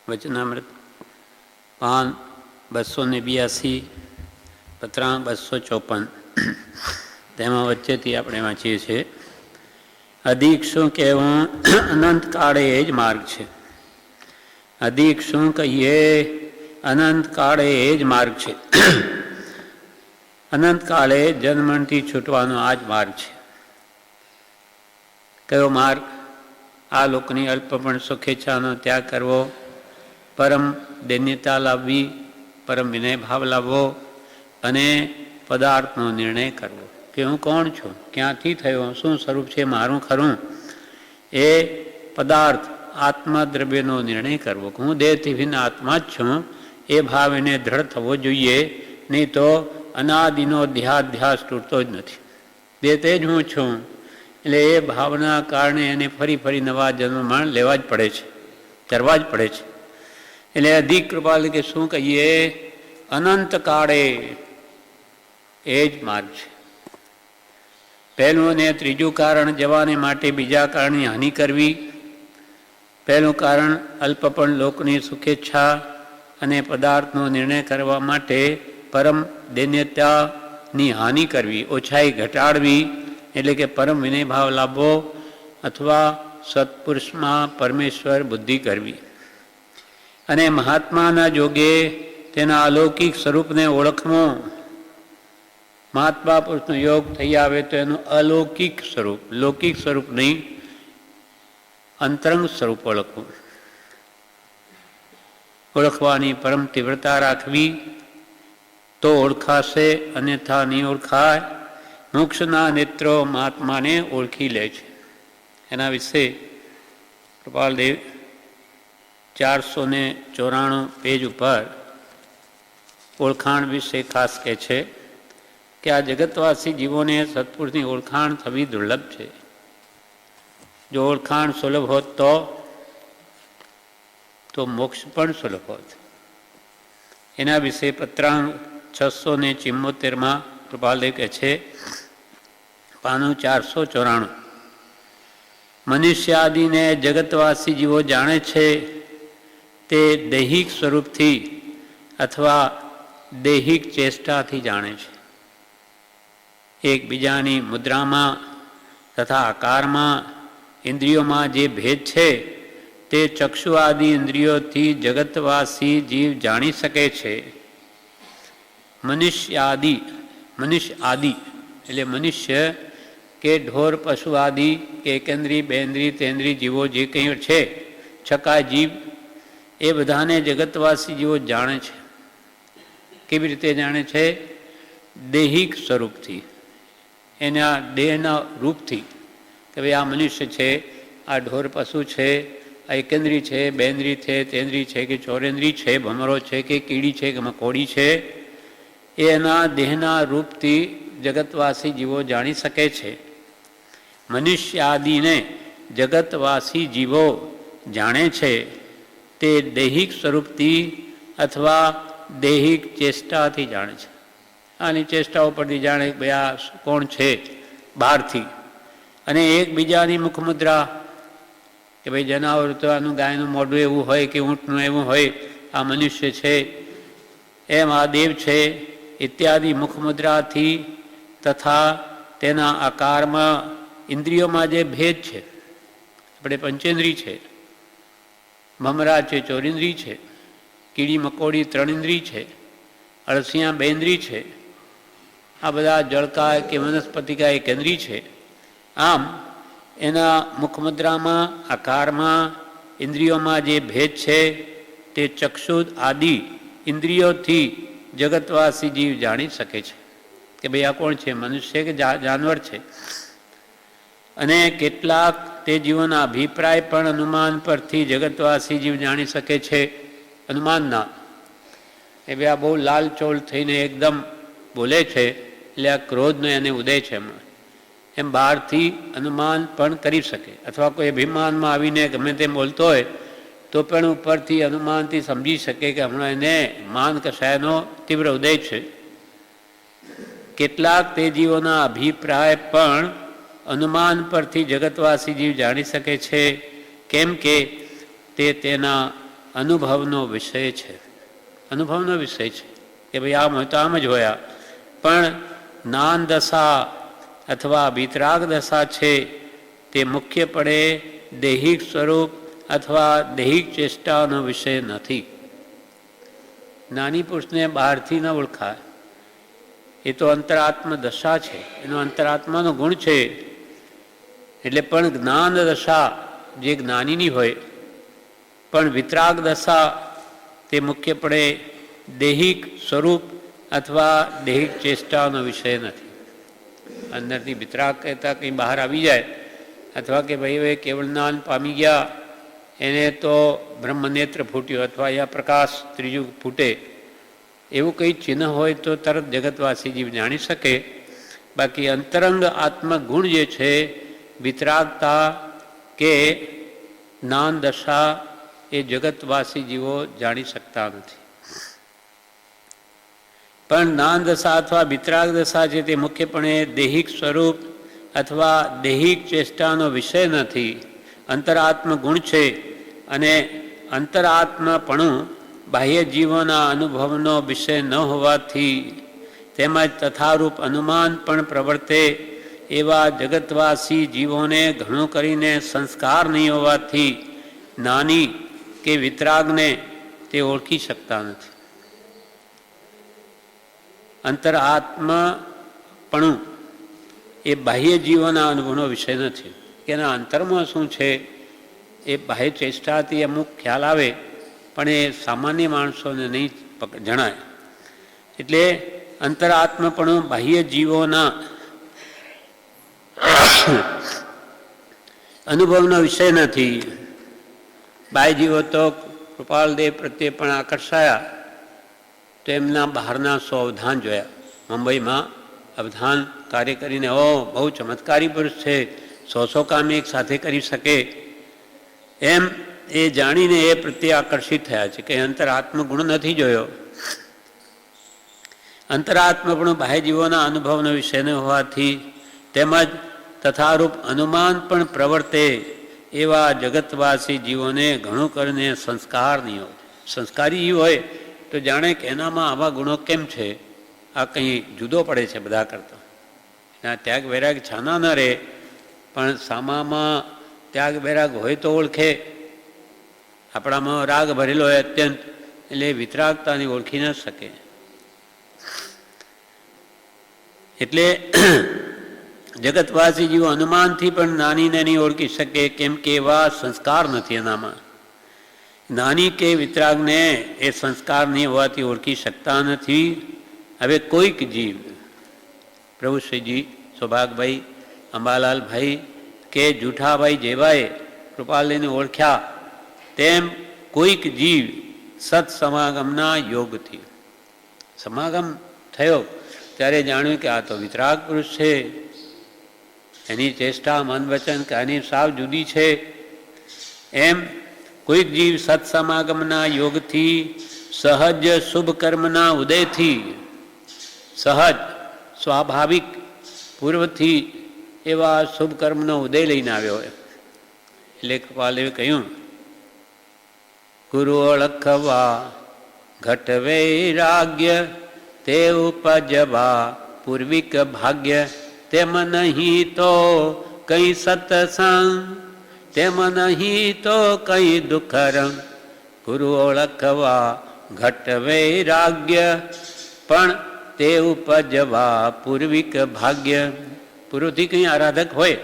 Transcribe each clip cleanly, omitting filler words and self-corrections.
વચનામૃત પાન 282, પત્રાં 254. તેમાં વચ્ચેથી આપણે વાંચીએ છીએ, અધિક શું કહેવું, અનંત કાળે એ જ માર્ગ છે. અધિક શું કહીએ, અનંત કાળે એ જ માર્ગ છે. અનંત કાળે જન્મથી છૂટવાનો આ જ માર્ગ છે. કયો માર્ગ? આ લોકની અલ્પપણ સુખેચ્છાનો ત્યાગ કરવો, પરમ દૈન્યતા લાવવી, પરમ વિનય ભાવ લાવવો અને પદાર્થનો નિર્ણય કરવો કે હું કોણ છું, ક્યાંથી થયો, શું સ્વરૂપ છે મારું ખરું. એ પદાર્થ આત્મદ્રવ્યનો નિર્ણય કરવો કે હું દેહથી ભિન્ન આત્મા જ છું. એ ભાવ એને દ્રઢ થવો જોઈએ, નહીં તો અનાદિનો ધ્યાસ તૂટતો જ નથી. દેહ તે જ હું છું. એટલે એ ભાવના કારણે એને ફરી ફરી નવા જન્મમાં લેવા જ પડે છે, કરવા જ પડે છે. એટલે અધિક કૃપાલ કે શું કહીએ, અનંત કાળે એ જ માર્ગ છે. પહેલું અને ત્રીજું કારણ જવાને માટે બીજા કારણની હાનિ કરવી. પહેલું કારણ અલ્પપણ લોકની સુખેચ્છા અને પદાર્થનો નિર્ણય કરવા માટે પરમ દૈન્યતાની હાનિ કરવી, ઓછાઈ ઘટાડવી, એટલે કે પરમ વિનય ભાવ લાવવો અથવા સત્પુરુષમાં પરમેશ્વર બુદ્ધિ કરવી. અને મહાત્માના જોગે તેના અલૌકિક સ્વરૂપને ઓળખવો. મહાત્મા પુરુષનો યોગ થઈ આવે તો એનું અલૌકિક સ્વરૂપ, લૌકિક સ્વરૂપ નહીં, અંતરંગ સ્વરૂપ ઓળખવું. ઓળખવાની પરમ તીવ્રતા રાખવી તો ઓળખાશે, અન્યથા નહીં ઓળખાય. મોક્ષના નેત્રો મહાત્માને ઓળખી લે છે. એના વિશે કૃપાલદેવ 494 પેજ ઉપર ઓળખાણ વિશે ખાસ કહે છે કે આ જગતવાસી જીવોને સત્પુરુષની ઓળખાણ થવી દુર્લભ છે. જો ઓળખાણ સુલભ હોત તો મોક્ષ પણ સુલભ હોત. એના વિશે પત્રાંગ 674 કૃપાલદેવ કહે છે, પાનું 494, મનુષ્ય આદિને જગતવાસી જીવો જાણે છે તે દૈહિક સ્વરૂપથી અથવા દૈહિક ચેષ્ટાથી જાણે છે. એકબીજાની મુદ્રામાં તથા આકારમાં ઇન્દ્રિયોમાં જે ભેદ છે તે ચક્ષુ આદિ ઇન્દ્રિયોથી જગતવાસી જીવ જાણી શકે છે. મનુષ્ય આદિ એટલે મનુષ્ય કે ઢોર પશુ આદિ કે એકેન્દ્રી બેન્દ્રી તેન્દ્રી જીવો જે કંઈ છે, છકા જીવ, એ બધાને જગતવાસી જીવો જાણે છે. કેવી રીતે જાણે છે? દૈહિક સ્વરૂપથી, એના દેહના રૂપથી, કે ભાઈ આ મનુષ્ય છે, આ ઢોર પશુ છે, આ એકેન્દ્રી છે, બેન્દ્રી છે, તેન્દ્રી છે કે ચોરેન્દ્રી છે, ભમરો છે કે કીડી છે કે મકોડી છે, એના દેહના રૂપથી જગતવાસી જીવો જાણી શકે છે. મનુષ્ય આદિને જગતવાસી જીવો જાણે છે તે દૈહિક સ્વરૂપથી અથવા દૈહિક ચેષ્ટાથી જાણે છે. આની ચેષ્ટાઓ પરથી જાણે કે ભાઈ આ કોણ છે બહારથી. અને એકબીજાની મુખમુદ્રા, કે ભાઈ જનાવર તો આનું ગાયનું મોઢું એવું હોય કે ઊંટનું એવું હોય, આ મનુષ્ય છે, એમ આ દેવ છે, ઇત્યાદિ મુખમુદ્રાથી તથા તેના આકારમાં ઇન્દ્રિયોમાં જે ભેદ છે, આપણે પંચેન્દ્રી છે, ભમરા છે, ચોરેન્દ્રી છે, કીડી મકોડી 3 ઇન્દ્રી છે, અળસિયા 2 ઇન્દ્રી છે, આ બધા જળકા કે વનસ્પતિકા એકેન્દ્રી છે. આમ એના મુખમુદ્રામાં, આકારમાં, ઇન્દ્રિયોમાં જે ભેદ છે તે ચક્ષુ આદિ ઇન્દ્રિયોથી જગતવાસી જીવ જાણી શકે છે કે ભાઈ આ કોણ છે, મનુષ્ય કે જાનવર છે. અને કેટલાક તે જીવોના અભિપ્રાય પણ અનુમાન પરથી જગતવાસી જીવ જાણી શકે છે. અનુમાનના, એ ભાઈ આ બહુ લાલચોળ થઈને એકદમ બોલે છે એટલે આ ક્રોધનો એને ઉદય છે, એમ બહારથી અનુમાન પણ કરી શકે. અથવા કોઈ અભિમાનમાં આવીને ગમે તેમ બોલતો હોય તો પણ ઉપરથી અનુમાનથી સમજી શકે કે હમણાં એને માન કશાયનો તીવ્ર ઉદય છે. કેટલાક તે જીવોના અભિપ્રાય પણ અનુમાન પરથી જગતવાસી જીવ જાણી શકે છે, કેમ કે તે તેના અનુભવનો વિષય છે. અનુભવનો વિષય છે કે ભાઈ આમ હોય તો આમ જ હોયા. પણ જ્ઞાન દશા અથવા વિતરાગ દશા છે તે મુખ્યપણે દૈહિક સ્વરૂપ અથવા દૈહિક ચેષ્ટાનો વિષય નથી. જ્ઞાની પુરુષને બહારથી ન ઓળખાય. એ તો અંતરાત્મ દશા છે, એનો અંતરાત્માનો ગુણ છે. એટલે પણ જ્ઞાન દશા જે જ્ઞાનીની હોય, પણ વિતરાગ દશા તે મુખ્યપણે દૈહિક સ્વરૂપ અથવા દૈહિક ચેષ્ટાનો વિષય નથી. અંદરથી વિતરાગ કહેતા કંઈ બહાર આવી જાય અથવા કે ભાઈ હવે કેવળ જ્ઞાન પામી ગયા, એને તો બ્રહ્મનેત્ર ફૂટ્યો અથવા યા પ્રકાશ ત્રીજું ફૂટે, એવું કંઈ ચિહ્ન હોય તો તરત જગતવાસી જીવ જાણી શકે. બાકી અંતરંગ આત્મગુણ જે છે, વિતરાગતા કે જ્ઞાન દશા, એ જગતવાસી જીવો જાણી શકતા નથી. પણ જ્ઞાન દશા અથવા વિતરાગ દશા છે તે મુખ્યપણે દૈહિક સ્વરૂપ અથવા દૈહિક ચેષ્ટાનો વિષય નથી, અંતરાત્મ ગુણ છે. અને અંતરાત્મપણું બાહ્ય જીવોના અનુભવનો વિષય ન હોવાથી તેમજ તથારૂપ અનુમાન પણ પ્રવર્તે એવા જગતવાસી જીવોને ઘણું કરીને સંસ્કાર નહીં હોવાથી જ્ઞાની કે વિતરાગને તે ઓળખી શકતા નથી. અંતરાત્મપણું એ બાહ્ય જીવોના અનુભવનો વિષય નથી. કે એના અંતરમાં શું છે એ બાહ્ય ચેષ્ટાથી અમુક ખ્યાલ આવે, પણ એ સામાન્ય માણસોને નહીં જણાય. એટલે અંતરાત્મપણું બાહ્ય જીવોના અનુભવનો વિષય નથી. બાહ્ય જીવો તો કૃપાલદેવ પ્રત્યે પણ આકર્ષાયા તો એમના બહારના 100 અવધાન જોયા. મુંબઈમાં અવધાન કાર્ય કરીને બહુ ચમત્કારી પુરુષ છે, 100 કામ એક સાથે કરી શકે, એમ એ જાણીને એ પ્રત્યે આકર્ષિત થયા છે. કે અંતરાત્મ ગુણ નથી જોયો. અંતરાત્મ પણ બાહ્ય જીવોના અનુભવનો વિષય ન હોવાથી તેમજ તથારૂપ અનુમાન પણ પ્રવર્તે એવા જગતવાસી જીવોને ઘણું કરીને સંસ્કાર નહીં હોય. સંસ્કારી જીવ હોય તો જાણે કે એનામાં આવા ગુણો કેમ છે, આ કંઈ જુદો પડે છે બધા કરતાં. એના ત્યાગ વૈરાગ છાના ન રહે, પણ સામામાં ત્યાગ વૈરાગ હોય તો ઓળખે. આપણામાં રાગ ભરેલો હોય અત્યંત, એટલે વિતરાગતાની ઓળખી ન શકે. એટલે જગતવાસી જીવો અનુમાનથી પણ નાનીને નહીં ઓળખી શકે, કેમ કે એવા સંસ્કાર નથી એનામાં. નાની કે વિતરાગને એ સંસ્કાર નહીં હોવાથી ઓળખી શકતા નથી. હવે કોઈક જીવ, પ્રભુશ્રીજી, સૌભાગભાઈ, અંબાલાલભાઈ કે જૂઠાભાઈ જેવાએ કૃપાલને ઓળખ્યા, તેમ કોઈક જીવ સત્સમાગમના યોગથી સમાગમ થયો ત્યારે જાણ્યું કે આ તો વિતરાગ પુરુષ છે, એની ચેષ્ટા મન વચન કાની સાવ જુદી છે. એમ કોઈક જીવ સત્સમાગમના યોગથી સહજ શુભ કર્મના ઉદયથી, સહજ સ્વાભાવિક પૂર્વથી એવા શુભ કર્મનો ઉદય લઈને આવ્યો હોય. એટલે કૃપાલદેવે કહ્યું, ગુરુ ઓળખવા ઘટ વૈરાગ્ય તે ઉપજવા પૂર્વિક ભાગ્ય, તેમ નહીં તો કઈ સત્સંગ, તેમ નહીં તો કઈ દુઃખરંગ. ગુરુ ઓળખવા ઘટ વૈરાગ્ય, પણ તે ઉપજવા પૂર્વિક ભાગ્ય. પૂર્વથી કંઈ આરાધક હોય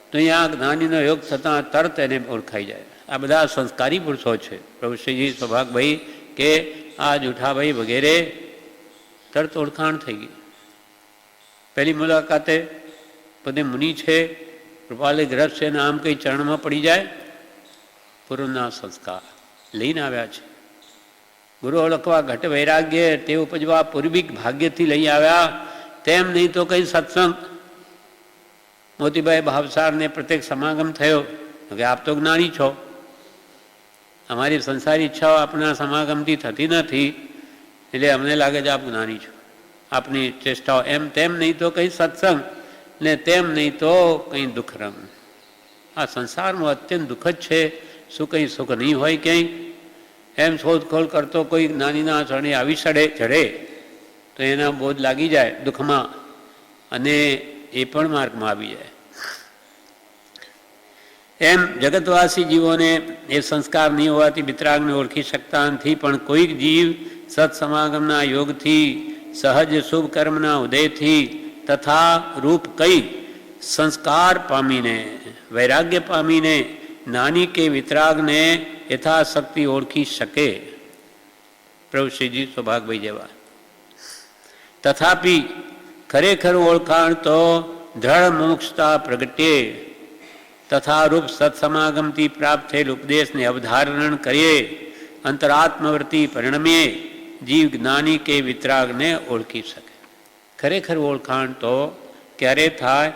તો અહીંયા જ્ઞાનીનો યોગ થતાં તરત એને ઓળખાઈ જાય. આ બધા સંસ્કારી પુરુષો છે, પ્રભુશ્રીજી, સૌભાગભાઈ કે આ જૂઠાભાઈ વગેરે, તરત ઓળખાણ થઈ ગઈ. પહેલી મુલાકાતે બધે મુનિ છે, કૃપાલે ગ્રસ્ત છે, આમ કંઈ ચરણમાં પડી જાય, પૂર્વના સંસ્કાર લઈને આવ્યા છે. ગુરુ ઓળખવા ઘટ વૈરાગ્ય તે ઉપજવા પૂર્વિક ભાગ્યથી લઈ આવ્યા, તેમ નહીં તો કંઈ સત્સંગ. મોતીભાઈ ભાવસારને પ્રત્યેક સમાગમ થયો કે આપ તો જ્ઞાની છો, અમારી સંસારી ઈચ્છાઓ આપણા સમાગમથી થતી નથી, એટલે અમને લાગે છે આપ જ્ઞાની છો. આપની ચેષ્ટાઓ એમ તેમ નહીં તો કંઈ સત્સંગ, ને તેમ નહીં તો કંઈ દુઃખરંગ. આ સંસારમાં અત્યંત દુઃખ જ છે, શું કંઈ સુખ નહીં હોય ક્યાંય. એમ શોધખોળ કરતો કોઈ જ્ઞાનીના શરણે આવી ચડે તો એના બોધ લાગી જાય દુઃખમાં, અને એ પણ માર્ગમાં આવી જાય. એમ જગતવાસી જીવોને એ સંસ્કાર નહીં હોવાથી વિતરાગને ઓળખી શકતા નથી, પણ કોઈક જીવ સત્સમાગમના યોગથી, સહજ શુભ કર્મના ઉદયથી તથા રૂપ કઈ સંસ્કાર પામીને, વૈરાગ્ય પામીને નાની કે વિતરાગને યથાશક્તિ ઓળખી શકે. પ્રભુ શ્રીજી સૌભાગભાઈ જેવા. તથાપિ ખરેખર ઓળખાણ તો દ્રઢ મોક્ષતા પ્રગટે, તથા રૂપ સત્સમાગમથી પ્રાપ્ત થયેલ ઉપદેશને અવધારણ કરીએ અંતરાત્મવૃત્તિ પરિણમે જીવ જ્ઞાની કે વિતરાગને ઓળખી શકે. ખરેખર ઓળખાણ તો ક્યારે થાય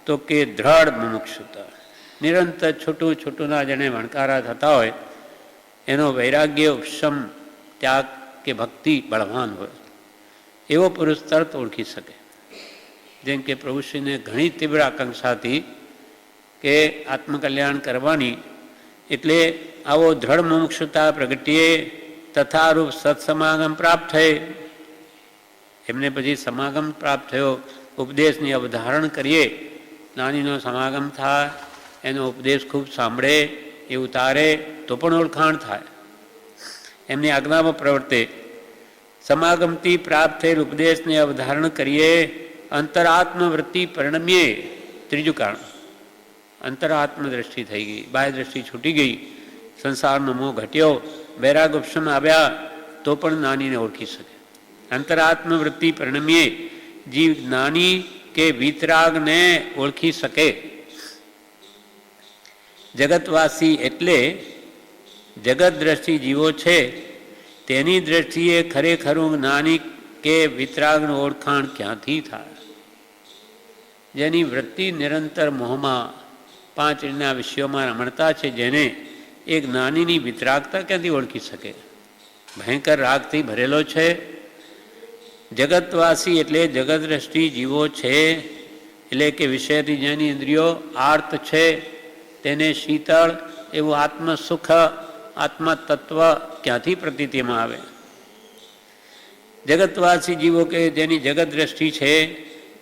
તો કે દ્રઢ મુમુક્ષુતા, નિરંતર છૂટું છૂટુંના જેને વણકારા થતા હોય એનો વૈરાગ્ય, ઉપશમ, ત્યાગ કે ભક્તિ બળવાન હોય એવો પુરુષ તરત ઓળખી શકે. જેમ કે પ્રભુશ્રીને ઘણી તીવ્ર આકાંક્ષાથી કે આત્મકલ્યાણ કરવાની, એટલે આવો દ્રઢ મુમુક્ષુતા પ્રગટીએ તથા રૂપ સત્સમાગમ પ્રાપ્ત થઈ. એમને પછી સમાગમ પ્રાપ્ત થયો, ઉપદેશની અવધારણ કરીએ, નાનીનો સમાગમ થાય, એનો ઉપદેશ ખૂબ સાંભળે, એ ઉતારે તો પણ ઓળખાણ થાય, એમની આજ્ઞામાં પ્રવર્તે. સમાગમથી પ્રાપ્ત થયેલ ઉપદેશને અવધારણ કરીએ અંતરાત્મવૃત્તિ પરિણમીએ. ત્રીજું કારણ, અંતરાત્મ દ્રષ્ટિ થઈ ગઈ, બાહ્ય દ્રષ્ટિ છૂટી ગઈ, સંસારનો મોહ ઘટ્યો, વૈરાગ ઉપશમ આવ્યા તો પણ નાનીને ઓળખી શકે. અંતરાત્મવૃત્તિ પરિણમીએ જીવ જ્ઞાની કે વિતરાગને ઓળખી શકે. જગતવાસી એટલે જગત દ્રષ્ટિ જીવો છે તેની દ્રષ્ટિએ ખરેખરું જ્ઞાની કે વિતરાગનું ઓળખાણ ક્યાંથી થાય? જેની વૃત્તિ નિરંતર મોહમાં, પાંચ ઇન્દ્રિયના વિષયોમાં રમણતા છે, જેને એ જ્ઞાનીની વિતરાગતા ક્યાંથી ઓળખી શકે? ભયંકર રાગથી ભરેલો છે. જગતવાસી એટલે જગત દ્રષ્ટિ જીવો છે, એટલે કે વિષયથી જેની ઇન્દ્રિયો આર્ત છે તેને શીતળ એવું આત્મસુખ, આત્મતત્વ ક્યાંથી પ્રતીતિમાં આવે? જગતવાસી જીવો કે જેની જગત દ્રષ્ટિ છે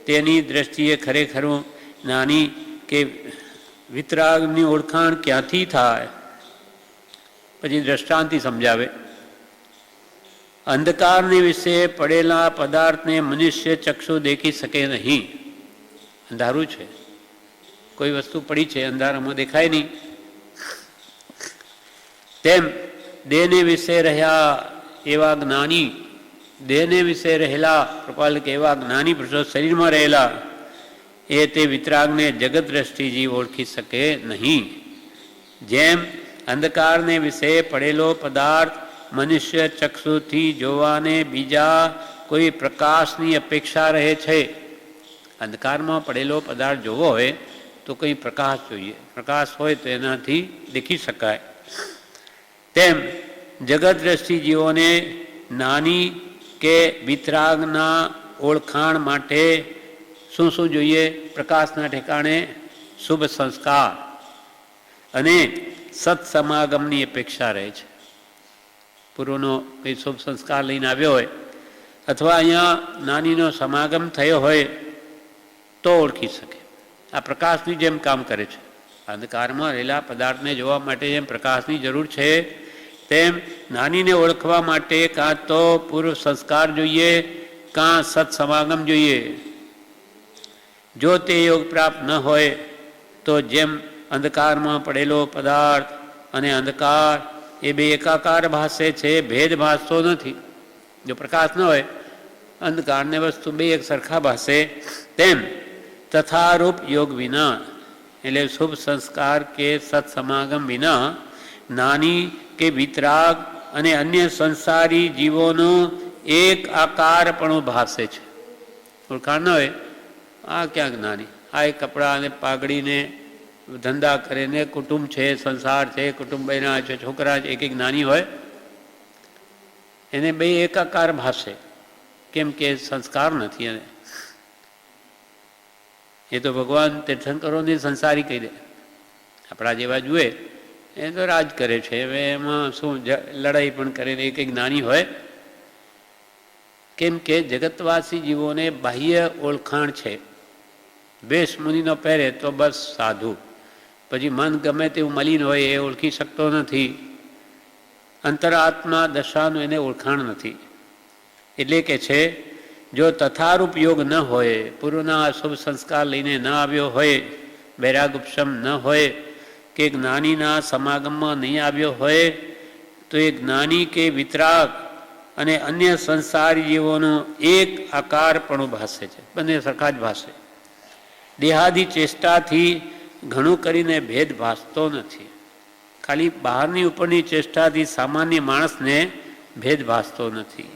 તેની દ્રષ્ટિએ ખરેખરું નાની કે વિતરાગની ઓળખાણ ક્યાંથી થાય? પછી દ્રષ્ટાંતિ સમજાવે. અંધકારને વિશે પડેલા પદાર્થને મનુષ્ય ચક્ષુ દેખી શકે નહીં. અંધારું છે, કોઈ વસ્તુ પડી છે, અંધારામાં દેખાય નહીં. તેમ દેહને વિશે રહ્યા એવા જ્ઞાની, દેહને વિશે રહેલા કૃપાલ કે એવા જ્ઞાની પુરુષો શરીરમાં રહેલા એ તે વિતરાગને જગત દ્રષ્ટિજી ઓળખી શકે નહીં. જેમ અંધકારને વિશે પડેલો પદાર્થ મનુષ્ય ચક્ષુથી જોવાને બીજા કોઈ પ્રકાશની અપેક્ષા રહે છે. અંધકારમાં પડેલો પદાર્થ જોવો હોય તો કંઈ પ્રકાશ જોઈએ, પ્રકાશ હોય તો એનાથી દેખી શકાય. તેમ જગત દ્રષ્ટિ જીવોને નાની કે વિતરાગના ઓળખાણ માટે શું શું જોઈએ? પ્રકાશના ઠેકાણે શુભ સંસ્કાર અને સત્સમાગમની અપેક્ષા રહે છે. પૂર્વનો કંઈ શુભ સંસ્કાર લઈને આવ્યો હોય અથવા અહીંયા નાનીનો સમાગમ થયો હોય તો ઓળખી શકે. આ પ્રકાશની જેમ કામ કરે છે. અંધકારમાં રહેલા પદાર્થને જોવા માટે જેમ પ્રકાશની જરૂર છે તેમ નાનીને ઓળખવા માટે કાં તો પૂર્વ સંસ્કાર જોઈએ, કાં સત્સમાગમ જોઈએ. જો તે યોગ પ્રાપ્ત ન હોય તો જેમ અંધકારમાં પડેલો પદાર્થ અને અંધકાર એ બે એકાકાર ભાસે છે, ભેદ ભાસતો નથી. જો પ્રકાશ ન હોય અંધકારને વસ્તુ બે એક સરખા ભાસે. તેમ તથારૂપ યોગ વિના એટલે શુભ સંસ્કાર કે સત્સમાગમ વિના નાની કે વિતરાગ અને અન્ય સંસારી જીવોનો એક આકારપણું ભાસે છે. ઓળખાણ ન હોય આ ક્યાંક નાની, આ એક કપડાં અને પાઘડીને ધંધા કરે ને કુટુંબ છે, સંસાર છે, કુટુંબ બન્યા છે, છોકરા છે, એક એક નાની હોય એને બે એકાકાર ભાસે. કેમ કે સંસ્કાર નથી. એને એ તો ભગવાન તીર્થંકરોને સંસારી કહી દે. આપણા જેવા જુએ એ તો રાજ કરે છે. હવે એમાં શું લડાઈ પણ કરે ને, કંઈક જ્ઞાની હોય. કેમ કે જગતવાસી જીવોને બાહ્ય ઓળખાણ છે. વેશ મુનિનો પહેરે તો બસ સાધુ, પછી મન ગમે તેવું મલિન હોય એ ઓળખી શકતો નથી. અંતરાત્મા દશાનું એને ઓળખાણ નથી. એટલે કે છે જો તથારૂપ યોગ ન હોય, પૂર્વના અશુભ સંસ્કાર લઈને ન આવ્યો હોય, વૈરાગ ઉપશમ ન હોય, કે જ્ઞાનીના સમાગમમાં નહીં આવ્યો હોય, તો એ જ્ઞાની કે વિતરાગ અને અન્ય સંસારી જીવોનો એક આકારપણું ભાસે છે. બંને સરખા જ ભાસે. દેહાદી ચેષ્ટાથી ઘણું કરીને ભેદ ભાસતો નથી. ખાલી બહારની ઉપરની ચેષ્ટાથી સામાન્ય માણસને ભેદ ભાસતો નથી.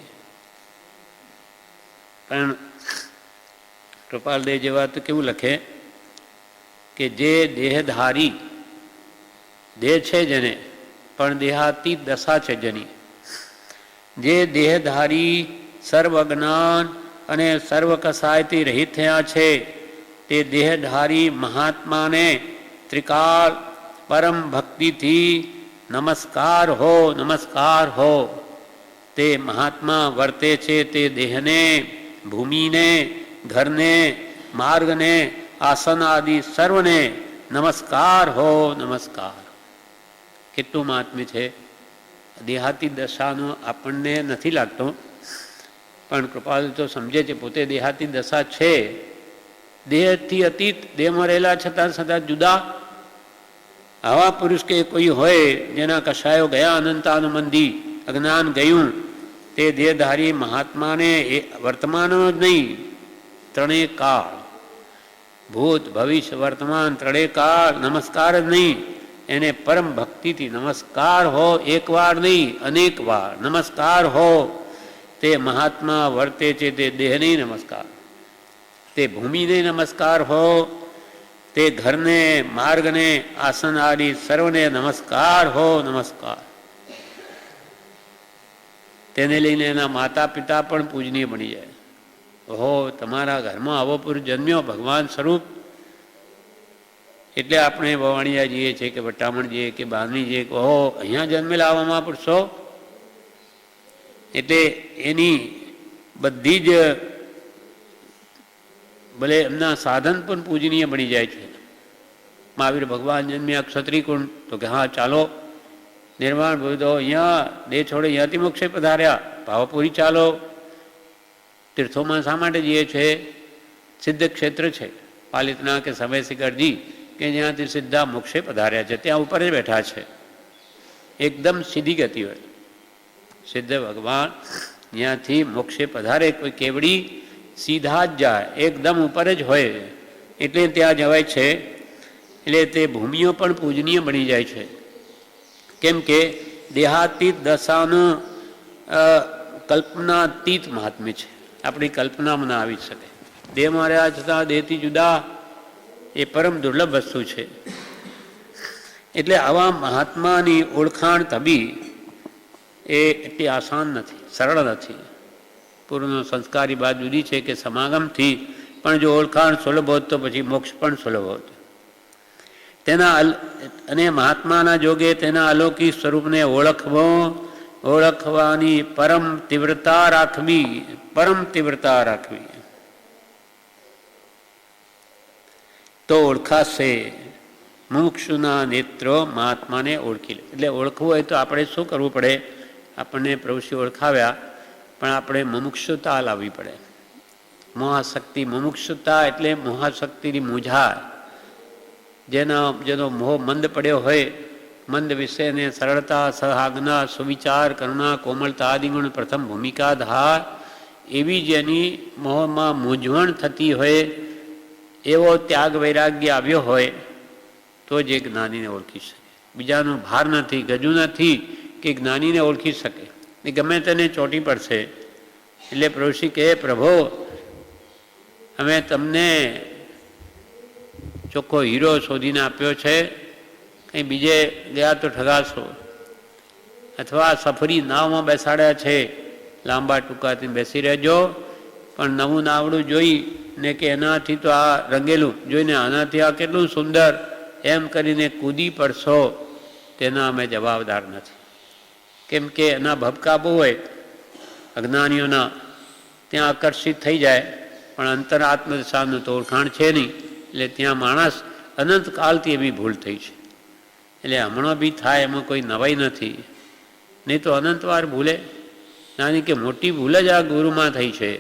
પણ કૃપાલદેવ જેવા તો કેવું લખે કે જે દેહધારી, દેહ છે જેને, પણ દેહાતીત દશા છે જેની, જે દેહધારી સર્વ જ્ઞાન અને સર્વ કસાયથી રહિત થયા છે, તે દેહધારી મહાત્માને ત્રિકાળ પરમ ભક્તિથી નમસ્કાર હો, નમસ્કાર હો. તે મહાત્મા વર્તે છે તે દેહને, ભૂમિને, ઘરને, માર્ગને, આસન આદિ સર્વને નમસ્કાર હો, નમસ્કાર. કેટલું મહાત્મ્ય છે. દેહાતી દશાનો આપણને નથી લાગતો, પણ કૃપાલ તો સમજે છે પોતે દેહાતી દશા છે. દેહથી અતીત, દેહમાં રહેલા છતાં જુદા આવા પુરુષ કે કોઈ હોય જેના કશાયો ગયા અનંતાનુબંધી, અજ્ઞાન ગયું, તે દેહધારી મહાત્માને વર્તમાનનો જ નહીં, ત્રણેય કાળ, ભૂત ભવિષ્ય વર્તમાન ત્રણેય કાળ નમસ્કાર જ નહીં, એને પરમ ભક્તિથી નમસ્કાર હો. એક વાર નહીં, અનેક વાર નમસ્કાર હો. તે મહાત્મા વર્તે છે તે દેહને નમસ્કાર, તે ભૂમિને નમસ્કાર હો, તે ઘરને, માર્ગને, આસન આદિ સર્વને નમસ્કાર હો, નમસ્કાર. તેને લઈને એના માતા પિતા પણ પૂજનીય બની જાય. ઓહો, તમારા ઘરમાં આવો પુરુષ જન્મ્યો, ભગવાન સ્વરૂપ. એટલે આપણે વવાણિયા જઈએ છીએ કે વટામણ જઈએ કે બાંધણી જઈએ કે ઓહો, અહીંયા જન્મેલા આવા મહાપુરુષો. એટલે એની બધી જ ભલે એમના સાધન પણ પૂજનીય બની જાય છે. મહાવીર ભગવાન જન્મ્યા ક્ષત્રિય કુંડ, તો કે હા ચાલો. નિર્વાણ ભૂતો અહીંયા દેહ છોડે અહીંયાથી મોક્ષે પધાર્યા, ભાવપુરી ચાલો. તીર્થોમાં શા માટે જઈએ છીએ? સિદ્ધ ક્ષેત્ર છે, પાલિતના કે સમય શિખરજી, કે જ્યાંથી સીધા મોક્ષે પધાર્યા છે, ત્યાં ઉપર જ બેઠા છે. એકદમ સીધી ગતિ હોય. સિદ્ધ ભગવાન જ્યાંથી મોક્ષે પધારે, કોઈ કેવડી સીધા જ જાય, એકદમ ઉપર જ હોય, એટલે ત્યાં જવાય છે. એટલે તે ભૂમિઓ પણ પૂજનીય બની જાય છે. કેમ કે દેહાતીત દશાનું કલ્પનાતીત મહાત્મ્ય છે. આપણી કલ્પનામાં ના આવી શકે. દેહમાં રહ્યા છતાં દેહથી જુદા, એ પરમ દુર્લભ વસ્તુ છે. એટલે આવા મહાત્માની ઓળખાણ થવી એ એટલી આસાન નથી, સરળ નથી. પૂર્વનો સંસ્કારી બાત જુદી છે કે સમાગમથી પણ જો ઓળખાણ સુલભ હોત તો પછી મોક્ષ પણ સુલભ હોત. તેના અને મહાત્માના જોગે તેના અલૌકિક સ્વરૂપને ઓળખવાની પરમ તીવ્રતા રાખવી, પરમ તીવ્રતા રાખવી, તો ઓળખાશે. મુમુક્ષુના નેત્રો મહાત્માને ઓળખી લે. એટલે ઓળખવું હોય તો આપણે શું કરવું પડે? આપણને પ્રભુશ્રી ઓળખાવ્યા, પણ આપણે મુમુક્ષુતા લાવવી પડે. મોહાશક્તિ, મુમુક્ષુતા એટલે મોહાશક્તિની મૂંઝાર. જેનો મોહ મંદ પડ્યો હોય, મંદ વિષયને સરળતા, સહાજ્ઞા, સુવિચાર, કરુણા, કોમળતા આદિ ગુણ પ્રથમ ભૂમિકા ધાર, એવી જેની મોહમાં મૂંઝવણ થતી હોય, એવો ત્યાગ વૈરાગ્ય આવ્યો હોય, તો જ એ જ્ઞાનીને ઓળખી શકે. બીજાનું ભાર નથી, ગજું નથી કે જ્ઞાનીને ઓળખી શકે. એ ગમે તેને ચોંટી પડશે. એટલે પ્રભુશ્રી કહે, પ્રભુ અમે તમને ચોખ્ખો હીરો શોધીને આપ્યો છે, કંઈ બીજે ગયા તો ઠગાશો, અથવા સફરી નાવમાં બેસાડ્યા છે, લાંબા ટૂંકાથી બેસી રહેજો, પણ નવું નાવડું જોઈ ને કે એનાથી તો આ રંગેલું જોઈને આનાથી આ કેટલું સુંદર એમ કરીને કૂદી પડશો તેના અમે જવાબદાર નથી. કેમ કે એના ભબકા બહુ હોય અજ્ઞાનીઓના, ત્યાં આકર્ષિત થઈ જાય, પણ અંતર આત્મદશાનું તો ઓળખાણ છે નહીં, એટલે ત્યાં માણસ અનંતકાળથી એવી ભૂલ થઈ છે. એટલે હમણાં બી થાય એમાં કોઈ નવાઈ નથી, નહીં તો અનંતવાર ભૂલે. નાની કે મોટી ભૂલ જ આ ગુરુમાં થઈ છે.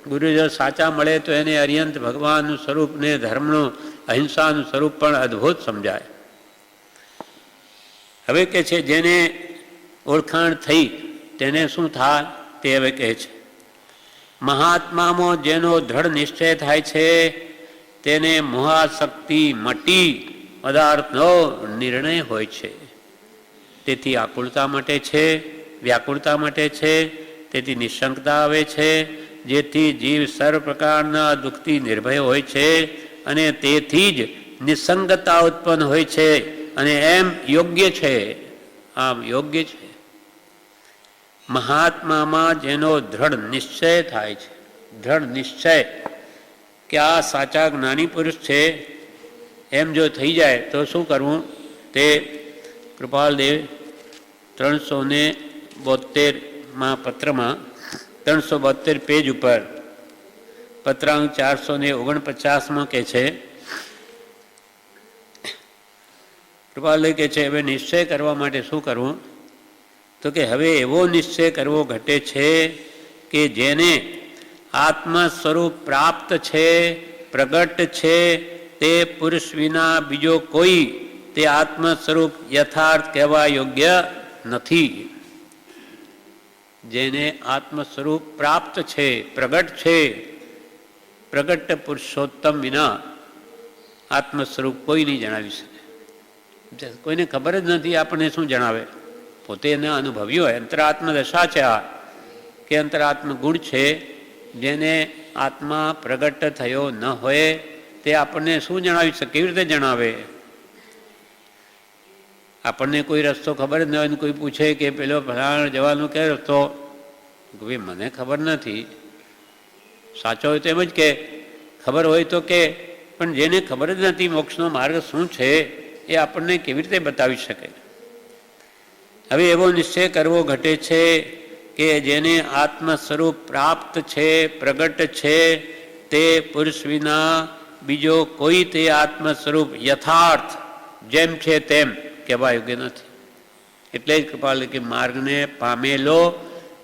ગુરુ જો સાચા મળે તો એને અર્યંત ભગવાનનું સ્વરૂપ ને ધર્મનું અહિંસાનું સ્વરૂપ પણ અદ્ભુત સમજાય. હવે કે છે જેને ઓળખાણ થઈ તેને શું થાય તે હવે કહે છે. મહાત્મામાં જેનો દ્રઢ નિશ્ચય થાય છે તેને મોહાશક્તિ મટી પદાર્થનો નિર્ણય હોય છે. તેથી આકુળતા માટે છે, વ્યાકુળતા માટે છે, તેથી નિશંકતા આવે છે, જેથી જીવ સર્વ પ્રકારના દુઃખથી નિર્ભય હોય છે અને તેથી જ નિસંગતા ઉત્પન્ન હોય છે. અને એમ યોગ્ય છે, આમ યોગ્ય છે. મહાત્મામાં જેનો દ્રઢ નિશ્ચય થાય છે, દ્રઢ નિશ્ચય કે આ સાચા જ્ઞાની પુરુષ છે, એમ જો થઈ જાય તો શું કરવું તે કૃપાલદેવ 372માં પત્રમાં 372 પેજ ઉપર પત્રાંક 449માં કહે છે. કૃપાલદેવ કહે છે હવે નિશ્ચય કરવા માટે શું કરવું, તો કે હવે એવો નિશ્ચય કરવો ઘટે છે કે જેને આત્મ સ્વરૂપ પ્રાપ્ત છે, પ્રગટ છે, તે પુરુષ વિના બીજો કોઈ તે આત્મ સ્વરૂપ યથાર્થ કહેવા યોગ્ય નથી. જેને આત્મ સ્વરૂપ પ્રાપ્ત છે, પ્રગટ છે, પ્રગટ પુરુષોત્તમ વિના આત્મ સ્વરૂપ કોઈ નહીં જણાવી શકે. કોઈને ખબર જ નથી આપણને શું જણાવે, પોતે એને અનુભવ્યું હોય. અંતરાત્મ દશા છે આ, કે અંતરાત્મ ગુણ છે. જેને આત્મા પ્રગટ થયો ન હોય તે આપણને શું જણાવી શકે, કેવી રીતે જણાવે? આપણને કોઈ રસ્તો ખબર જ ન હોય, કોઈ પૂછે કે પેલો ફલાણા જવાનો કે રસ્તો, ભાઈ મને ખબર નથી. સાચો હોય તો એમ જ કે, ખબર હોય તો કે, પણ જેને ખબર જ નથી મોક્ષનો માર્ગ શું છે એ આપણને કેવી રીતે બતાવી શકે? હવે એવો નિશ્ચય કરવો ઘટે છે કે જેને આત્મ સ્વરૂપ પ્રાપ્ત છે, પ્રગટ છે, તે પુરુષ વિના બીજો કોઈ તે આત્મ સ્વરૂપ યથાર્થ જેમ છે તેમ કહેવા યોગ્ય નથી. એટલે જ કૃપાલ કે માર્ગને પામેલો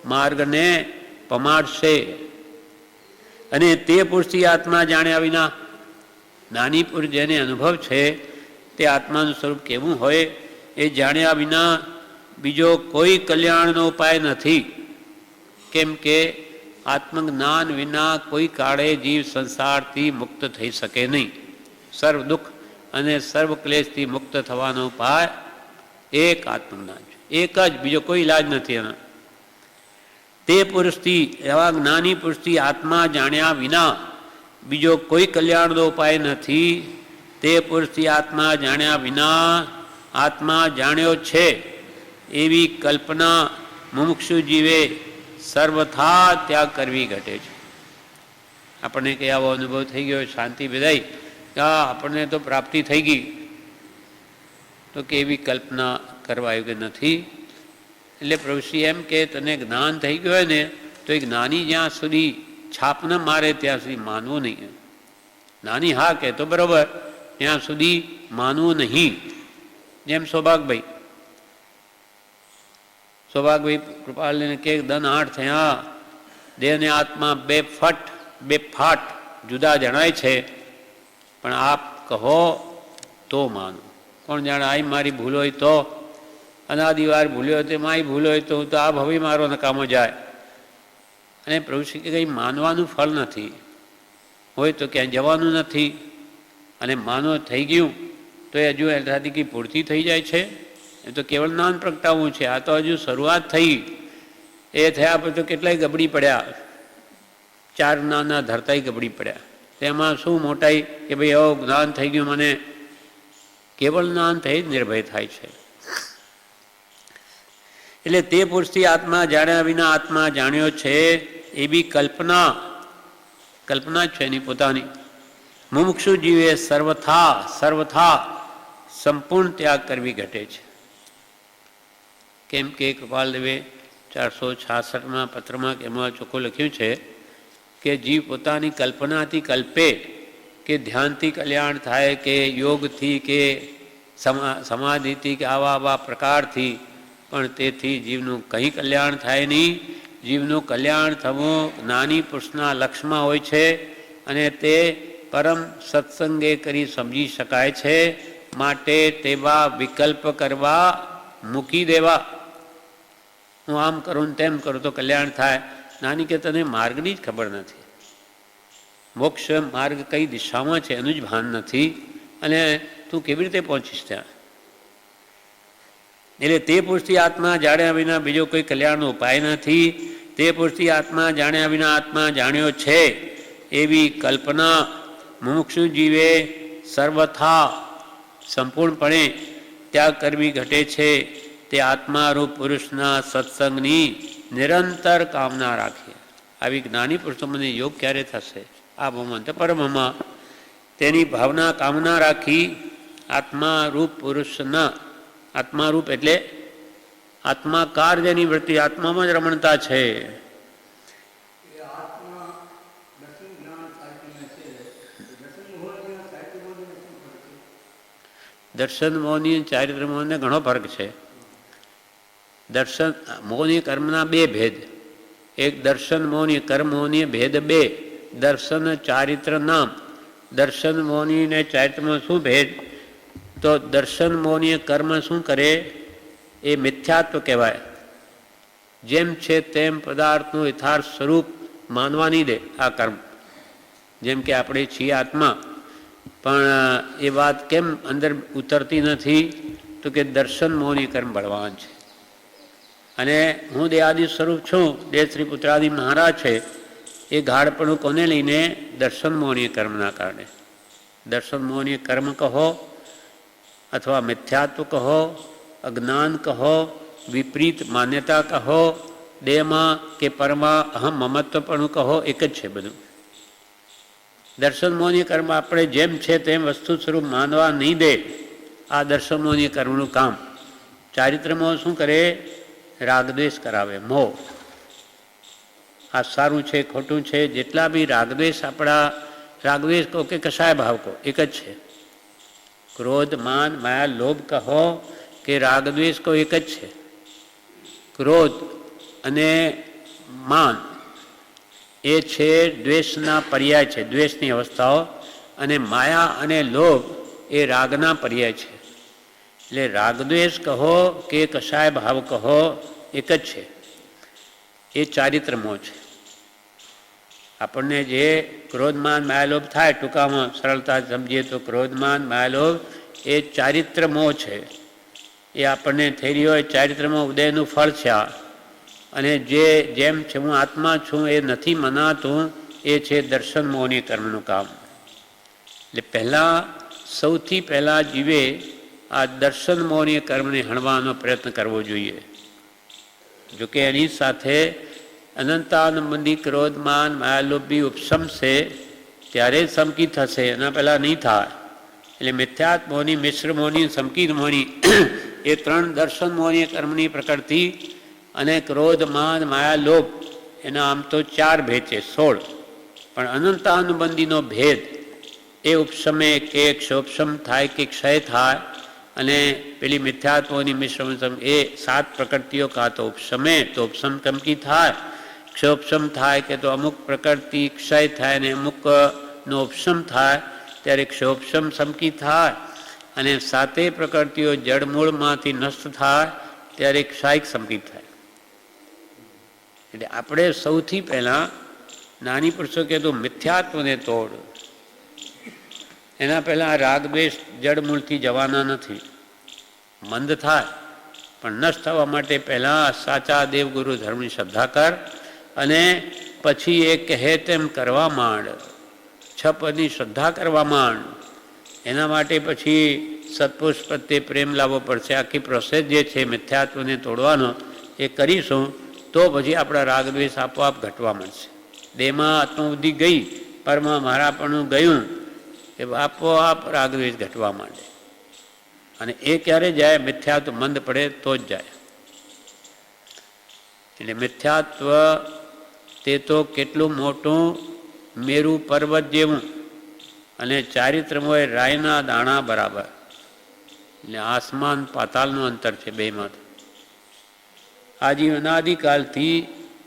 માર્ગને પમાડશે. અને તે પુરુષથી આત્મા જાણ્યા વિના, નાની પુરુષ જેને અનુભવ છે તે આત્માનું સ્વરૂપ કેવું હોય એ જાણ્યા વિના બીજો કોઈ કલ્યાણનો ઉપાય નથી. કેમ કે આત્મજ્ઞાન વિના કોઈ કાળે જીવ સંસારથી મુક્ત થઈ શકે નહીં. સર્વ દુઃખ અને સર્વ ક્લેશથી મુક્ત થવાનો ઉપાય એક આત્મજ્ઞાન છે, એક જ, બીજો કોઈ ઇલાજ નથી એનો. તે પુરુષથી, એવા જ્ઞાની પુરુષથી આત્મા જાણ્યા વિના બીજો કોઈ કલ્યાણનો ઉપાય નથી. તે પુરુષથી આત્મા જાણ્યા વિના આત્મા જાણ્યો છે એવી કલ્પના મુમુક્ષુ જીવે સર્વથા ત્યાગ કરવી ઘટે છે. આપણને કે આવો અનુભવ થઈ ગયો, શાંતિ વિદાય, આપણને તો પ્રાપ્તિ થઈ ગઈ, તો કે એવી કલ્પના કરવા યોગ્ય નથી. એટલે પ્રભુશ્રી એમ કે તને જ્ઞાન થઈ ગયું હોય ને તો એ જ્ઞાની જ્યાં સુધી છાપ ન મારે ત્યાં સુધી માનવું નહીં. નાની હા કે તો બરાબર, ત્યાં સુધી માનવું નહીં. જેમ સૌભાગભાઈ કૃપાલને કે દન 8 થયા, દેહ ને આત્મા બે ફાટ જુદા જણાય છે, પણ આપ કહો તો માનો. કોણ જાણે આઈ મારી ભૂલ હોય તો, અનાદિવાર ભૂલ્યો હોય તો મારી ભૂલ હોય તો હું તો આ ભવી મારો નકામો જાય. અને પ્રભુ શ્રી કે કંઈ માનવાનું ફળ નથી, હોય તો ક્યાંય જવાનું નથી. અને માનો થઈ ગયું તો એ હજુ એનાથી કંઈ પૂર્તિ થઈ જાય છે? એ તો કેવળ જ્ઞાન પ્રગટાવવું છે. આ તો હજુ શરૂઆત થઈ. એ થયા પછી તો કેટલાય ગબડી પડ્યા, 4 જ્ઞાનના ધરતાય ગબડી પડ્યા. તેમાં શું મોટાઈ કે ભાઈ આવું જ્ઞાન થઈ ગયું, મને કેવળ જ્ઞાન થઈ જ નિર્ભય થાય છે. એટલે તે પુરુષથી આત્મા જાણ્યા વિના આત્મા જાણ્યો છે એવી કલ્પના જ છે એની પોતાની. મુમુક્ષુ જીવે સર્વથા સંપૂર્ણ ત્યાગ કરવી ઘટે છે. કેમ કે કૃપાલદેવે 466માં પત્રમાં એમાં ચોખ્ખું લખ્યું છે કે જીવ પોતાની કલ્પનાથી કલ્પે કે ધ્યાનથી કલ્યાણ થાય કે યોગથી કે સમાધિથી કે આવા પ્રકારથી, પણ તેથી જીવનું કંઈ કલ્યાણ થાય નહીં. જીવનું કલ્યાણ થવું જ્ઞાની પુરુષના લક્ષ્યમાં હોય છે અને તે પરમ સત્સંગે કરી સમજી શકાય છે. માટે તેવા વિકલ્પ કરવા મૂકી દેવા. હું આમ કરું ને તેમ કરું તો કલ્યાણ થાય. નાની કે તને માર્ગની જ ખબર નથી, મોક્ષ માર્ગ કઈ દિશામાં છે એનું જ ભાન નથી, અને તું કેવી રીતે પહોંચીશ ત્યાં? એટલે તે પુરુષથી આત્મા જાણ્યા વિના બીજો કોઈ કલ્યાણનો ઉપાય નથી. તે પુરુષથી આત્મા જાણ્યા વિના આત્મા જાણ્યો છે એવી કલ્પના મુમુક્ષુ જીવે સર્વથા સંપૂર્ણપણે ત્યાગ કરવી ઘટે છે. તે આત્મારૂપ પુરુષના સત્સંગની નિરંતર કામના રાખીએ. આવી જ્ઞાની પુરુષો મને યોગ ક્યારે થશે? આ ભમંત પરમમાં તેની ભાવના કામના રાખી આત્મારૂપ પુરુષના, આત્મારૂપ એટલે આત્માકાર જેની વૃત્તિ, આત્મામાં જ રમણતા છે. દર્શન મોહની ચારિત્ર મોહને ઘણો ફરક છે. દર્શન મોહની કર્મના બે ભેદ. એક દર્શન મોહની કર્મ મોહની ભેદ બે. દર્શન ચારિત્ર નામ. દર્શન મોહની ને ચારિત્રમાં શું ભેદ? તો દર્શન મોહની કર્મ શું કરે? એ મિથ્યાત્વ કહેવાય. જેમ છે તેમ પદાર્થનું યથાર્થ સ્વરૂપ માનવા નહીં દે આ કર્મ. જેમ કે આપણે છીએ આત્મા, પણ એ વાત કેમ અંદર ઉતરતી નથી? તો કે દર્શન મોહની કર્મ બળવાન છે. અને હું દેહાદિ સ્વરૂપ છું, દેહ શ્રી પુત્રાદિ મહારાજ છે. એ ગાઢપણું કોને લઈને? દર્શન મોહની કર્મના કારણે. દર્શન મોહની કર્મ કહો અથવા મિથ્યાત્વ કહો, અજ્ઞાન કહો, વિપરીત માન્યતા કહો, દેહમાં કે પરમાં અહમ મમત્વપણું કહો, એક જ છે બધું. દર્શન મોહની કર્મ આપણે જેમ છે તેમ વસ્તુ સ્વરૂપ માનવા નહીં દે. આ દર્શન મોહની કર્મનું કામ. ચારિત્ર મોહ શું કરે? રાગદ્વેષ કરાવે. મોહ આ સારું છે ખોટું છે, જેટલા બી રાગદ્વેષ આપણા, રાગદ્વેષ કહો કે કશાય ભાવ કહો, એક જ છે. ક્રોધ માન માયા લોભ કહો કે રાગદ્વેષ કહો, એક જ છે. ક્રોધ અને માન એ છે દ્વેષના પર્યાય છે, દ્વેષની અવસ્થાઓ. અને માયા અને લોભ એ રાગના પર્યાય છે. એટલે રાગદ્વેષ કહો કે કશાય ભાવ કહો, એક જ છે. એ ચારિત્ર મોહ છે. આપણને જે ક્રોધમાન માયાલોભ થાય, ટૂંકામાં સરળતા સમજીએ તો ક્રોધમાન માયાલોભ એ ચારિત્ર મોહ છે. એ આપણને થઈ રહ્યો હોય ચારિત્રમાં ઉદયનું ફળ છે આ. અને જે જેમ છે હું આત્મા છું એ નથી મનાતું, એ છે દર્શન મોહની કર્મનું કામ. એટલે પહેલાં સૌથી પહેલાં જીવે આ દર્શન મોહની કર્મને હણવાનો પ્રયત્ન કરવો જોઈએ. જોકે એની સાથે અનંતાનંદી ક્રોધમાન માયાલોભી ઉપશમશે ત્યારે જ સમકી થશે, એના પહેલાં નહીં થાય. એટલે મિથ્યાત્વ મોહની, મિશ્ર મોહની, સંકિત મોહની એ ત્રણ દર્શન મોહની કર્મની પ્રકૃતિ. અને ક્રોધ માન માયા લોભ એના આમ તો 4 ભેદ છે, 16. પણ અનંતાનુબંધીનો ભેદ એ ઉપશમે કે ક્ષોપશમ થાય કે ક્ષય થાય. અને પેલી મિથ્યાત્વની મિશ્ર એ 7 પ્રકૃતિઓ કાં તો ઉપશમે તો ઉપશમ ચમકી થાય, ક્ષોપશમ થાય કે તો અમુક પ્રકૃતિ ક્ષય થાય અને અમુકનો ઉપશમ થાય ત્યારે ક્ષોપશમ સમકી થાય. અને 7 પ્રકૃતિઓ જળમૂળમાંથી નષ્ટ થાય ત્યારે ક્ષાયિક સંકિત થાય. એટલે આપણે સૌથી પહેલાં નાની પુરુષો કહેતું મિથ્યાત્વને તોડ. એના પહેલાં રાગદ્વેષ જળમૂળથી જવાના નથી. મંદ થાય પણ નષ્ટ થવા માટે પહેલાં સાચા દેવગુરુ ધર્મની શ્રદ્ધા કર અને પછી એ કહે તેમ કરવા માંડ. 6 પદની શ્રદ્ધા કરવા માંડ. એના માટે પછી સત્પુરુષ પ્રત્યે પ્રેમ લાવવો પડશે. આખી પ્રોસેસ જે છે મિથ્યાત્વને તોડવાનો એ કરીશું તો પછી આપણા રાગદ્વેષ આપોઆપ ઘટવા મળશે. દેહમાં આત્મબુદ્ધિ ગઈ, પરમાં મારાપણું ગયું, એ આપોઆપ રાગદ્વેષ ઘટવા માંડે. અને એ ક્યારે જાય? મિથ્યાત્વ મંદ પડે તો જ જાય. એટલે મિથ્યાત્વ તે તો કેટલું મોટું મેરુ પર્વત જેવું, અને ચારિત્રમો એ રાયના દાણા બરાબર. એટલે આસમાન પાતાલનું અંતર છે બેમાં. આજી અનાદિકાલથી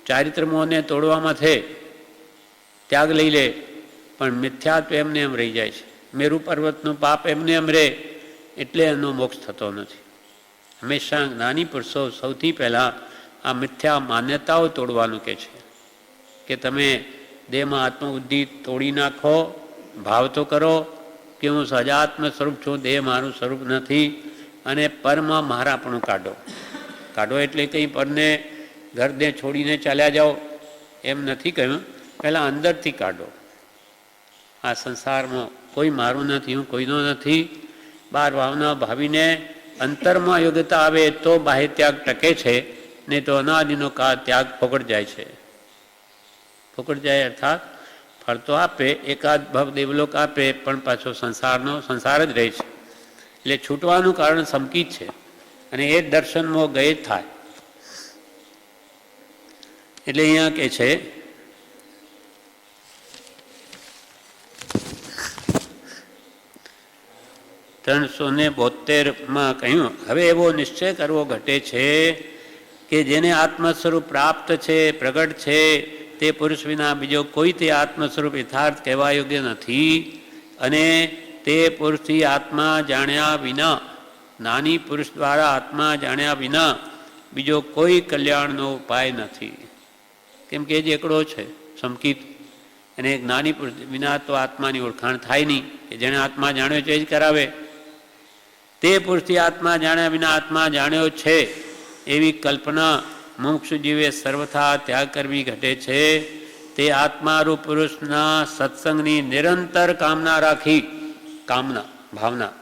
ચારિત્રમોને તોડવામાં છે, ત્યાગ લઈ લે, પણ મિથ્યાત્વ એમને એમ રહી જાય છે. મેરુ પર્વતનું પાપ એમને એમ રહે, એટલે એનો મોક્ષ થતો નથી. હંમેશા જ્ઞાની પુરુષો સૌથી પહેલાં આ મિથ્યા માન્યતાઓ તોડવાનું કહે છે કે તમે દેહમાં આત્મબુદ્ધિ તોડી નાખો, ભાવ તો કરો કે હું સજાત્મ સ્વરૂપ છું, દેહ મારું સ્વરૂપ નથી, અને પરમાં મારાપણું કાઢો. કાઢો એટલે કંઈ પરને ઘરને છોડીને ચાલ્યા જાઓ એમ નથી કહ્યું, પહેલાં અંદરથી કાઢો. આ સંસારમાં કોઈ મારું નથી, હું કોઈનો નથી. બહાર ભાવના ભાવીને અંતરમાં યોગ્યતા આવે તો બાહ્ય ત્યાગ ટકે છે, નહીં તો અનાદિનો કાળ ત્યાગ ફોકટ જાય છે. ફોકટ જાય અર્થાત ફળ તો આપે, એકાદ ભવ દેવલોક આપે, પણ પાછો સંસારનો સંસાર જ રહે છે. એટલે છૂટવાનું કારણ સંકિત છે, અને એ દર્શનમાં ગયે જ થાય. એટલે અહીંયા કે છે (372) કહ્યું, હવે એવો નિશ્ચય કરવો ઘટે છે કે જેને આત્મ સ્વરૂપ પ્રાપ્ત છે, પ્રગટ છે, તે પુરુષ વિના બીજો કોઈ તે આત્મ સ્વરૂપ યથાર્થ કહેવા યોગ્ય નથી. અને તે પુરુષથી આત્મા જાણ્યા વિના, નાની પુરુષ દ્વારા આત્મા જાણ્યા વિના બીજો કોઈ કલ્યાણનો ઉપાય નથી. કેમ કે એ જ એકડો છે સંકિત, અને જ્ઞાની પુરુષ વિના તો આત્માની ઓળખાણ થાય નહીં. કે જેણે આત્મા જાણ્યો છે એ જ કરાવે. તે પુરુષથી આત્મા જાણ્યા વિના આત્મા જાણ્યો છે એવી કલ્પના મુમુક્ષુ જીવે સર્વથા ત્યાગ કરવી ઘટે છે. તે આત્મારૂપ પુરુષના સત્સંગની નિરંતર કામના રાખી, કામના ભાવના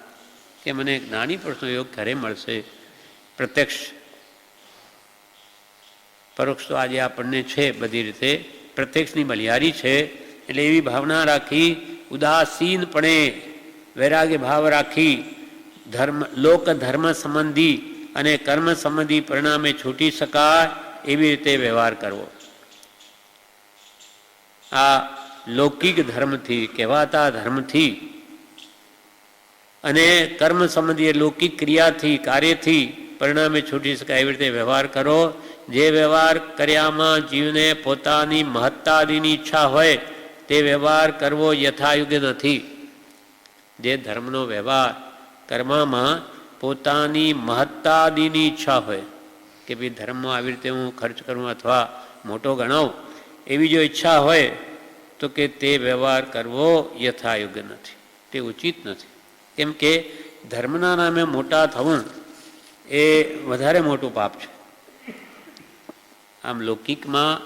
કે મને જ્ઞાની પુરુષનો યોગ ક્યારે મળશે. પ્રત્યક્ષ પરોક્ષ તો આજે આપણને છે બધી રીતે, પ્રત્યક્ષની બલિહારી છે. એટલે એવી ભાવના રાખી, ઉદાસીનપણે વૈરાગ્ય ભાવ રાખી, લોક ધર્મ સંબંધી અને કર્મ સંબંધી પરિણામે છૂટી શકાય એવી રીતે વ્યવહાર કરવો. આ લૌકિક ધર્મથી કહેવાતા ધર્મથી અને કર્મ સંબંધી લૌકિક ક્રિયાથી, કાર્યથી પરિણામે છૂટી શકાય એવી રીતે વ્યવહાર કરો. જે વ્યવહાર કર્યામાં જીવને પોતાની મહત્તાદિની ઈચ્છા હોય તે વ્યવહાર કરવો યથાયોગ્ય નથી. જે ધર્મનો વ્યવહાર કર્મમાં પોતાની મહત્તાદિની ઈચ્છા હોય કે ભાઈ ધર્મમાં આવી રીતે હું ખર્ચ કરું અથવા મોટો ગણાવું, એવી જો ઈચ્છા હોય તો કે તે વ્યવહાર કરવો યથાયોગ્ય નથી, તે ઉચિત નથી. કેમ કે ધર્મના નામે મોટા થવું એ વધારે મોટું પાપ છે. આમ લૌકિકમાં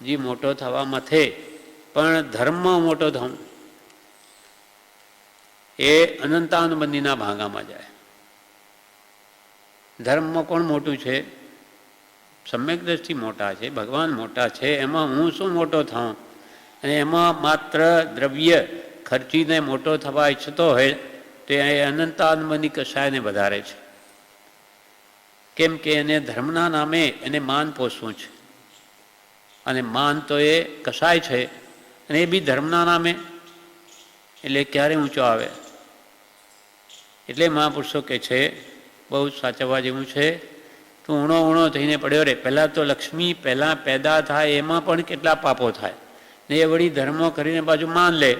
જે મોટો થવા મથે, પણ ધર્મમાં મોટો થવું એ અનંતાનુબંધીના ભાગામાં જાય. ધર્મમાં કોણ મોટું છે? સમ્યક દ્રષ્ટિ મોટા છે, ભગવાન મોટા છે, એમાં હું શું મોટો થાઉં? અને એમાં માત્ર દ્રવ્ય ખર્ચીને મોટો થવા ઈચ્છતો હોય તો એ અનંતાનુબંધી કશાયને વધારે છે. કેમ કે એને ધર્મના નામે એને માન પોષવું છે, અને માન તો એ કશાય છે, અને એ બી ધર્મના નામે, એટલે ક્યારે ઊંચો આવે. એટલે મહાપુરુષો કહે છે, બહુ સાચવવા જેવું છે, તું ઊણો ઊણો થઈને પડ્યો રે. પહેલાં તો લક્ષ્મી પહેલાં પેદા થાય એમાં પણ કેટલા પાપો થાય, ને એ વળી ધર્મો કરીને બાજુ માન લે,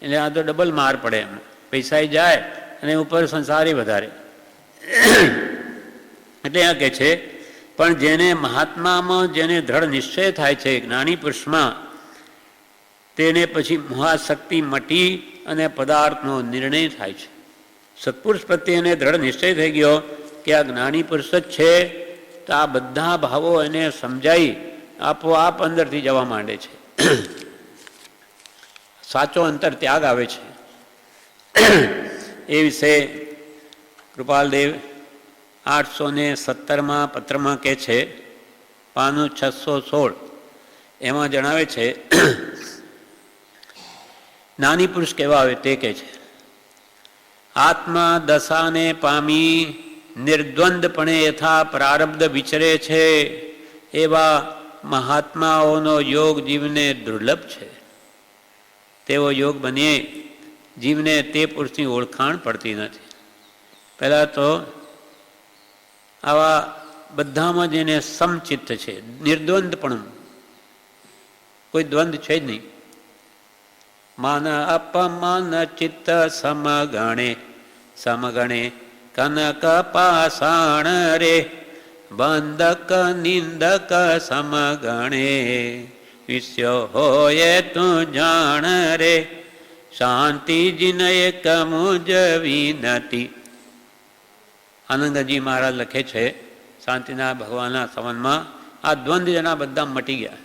એટલે આ તો ડબલ માર પડે. એમ પૈસાય જાય અને ઉપર સંસારી વધારે. એટલે આ કહે છે, પણ જેને મહાત્મામાં જેને દ્રઢ નિશ્ચય થાય છે, જ્ઞાની પુરુષમાં, તેને પછી મહાશક્તિ મટી અને પદાર્થનો નિર્ણય થાય છે. સત્પુરુષ પ્રત્યે એને દ્રઢ નિશ્ચય થઈ ગયો કે આ જ્ઞાની પુરુષ જ છે, તો આ બધા ભાવો એને સમજાઈ આપોઆપ અંદરથી જવા માંડે છે. સાચો અંતર ત્યાગ આવે છે. એ વિશે કૃપાલદેવ 817 પત્રમાં કહે છે, પાનું 616, એમાં જણાવે છે, નાની પુરુષ કેવા આવે તે કહે છે. આત્મા દશાને પામી નિર્દ્વંદપણે યથા પ્રારબ્ધ વિચરે છે એવા મહાત્માઓનો યોગ જીવને દુર્લભ છે. તેવો યોગ બનીએ જીવને તે પુરુષની ઓળખાણ પડતી નથી. પહેલાં તો આવા બધામાં જેને સમચિત્ત છે, નિર્દ્વંદપણું, કોઈ દ્વંદ છે જ નહીં. માન અપમાન ચિત્ત સમગણે સમગણે કનક પાષાણ રે બંધક નિંદક સમગણે વિશ્ય હોય તું જાણ રે શાંતિ જીન એક મુજ વિનતી. આનંદજી મહારાજ લખે છે શાંતિના ભગવાનના સંવનમાં, આ દ્વંદ જેના બધા મટી ગયા.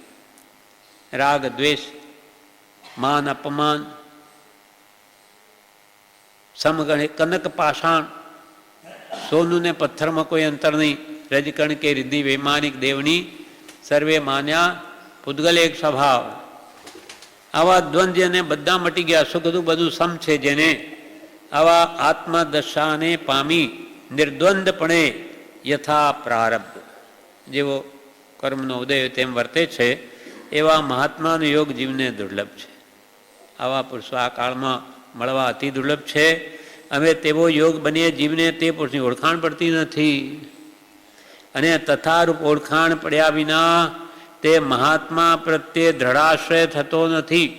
રાગ દ્વેષ, માન અપમાન, સમગણે કનક પાષાણ, સોનું ને પથ્થરમાં કોઈ અંતર નહીં. રજકણ કે રિદ્ધિ વૈમાનિક દેવની સર્વે માન્યા પૂતગલ એક સ્વભાવ. આવા દ્વંદ જેને બધા મટી ગયા, સુખ દુઃખ બધું સમ છે. જેને આવા આત્મદશાને પામી નિર્દ્વંદપણે યથા પ્રારબ્ધ, જેવો કર્મનો ઉદય તેમ વર્તે છે, એવા મહાત્માનો યોગ જીવને દુર્લભ છે. આવા પુરુષો આ કાળમાં મળવા અતિ દુર્લભ છે. હવે તેવો યોગ બનીએ જીવને તે પુરુષની ઓળખાણ પડતી નથી. અને તથારૂપ ઓળખાણ પડ્યા વિના તે મહાત્મા પ્રત્યે દ્રઢાશ્રય થતો નથી.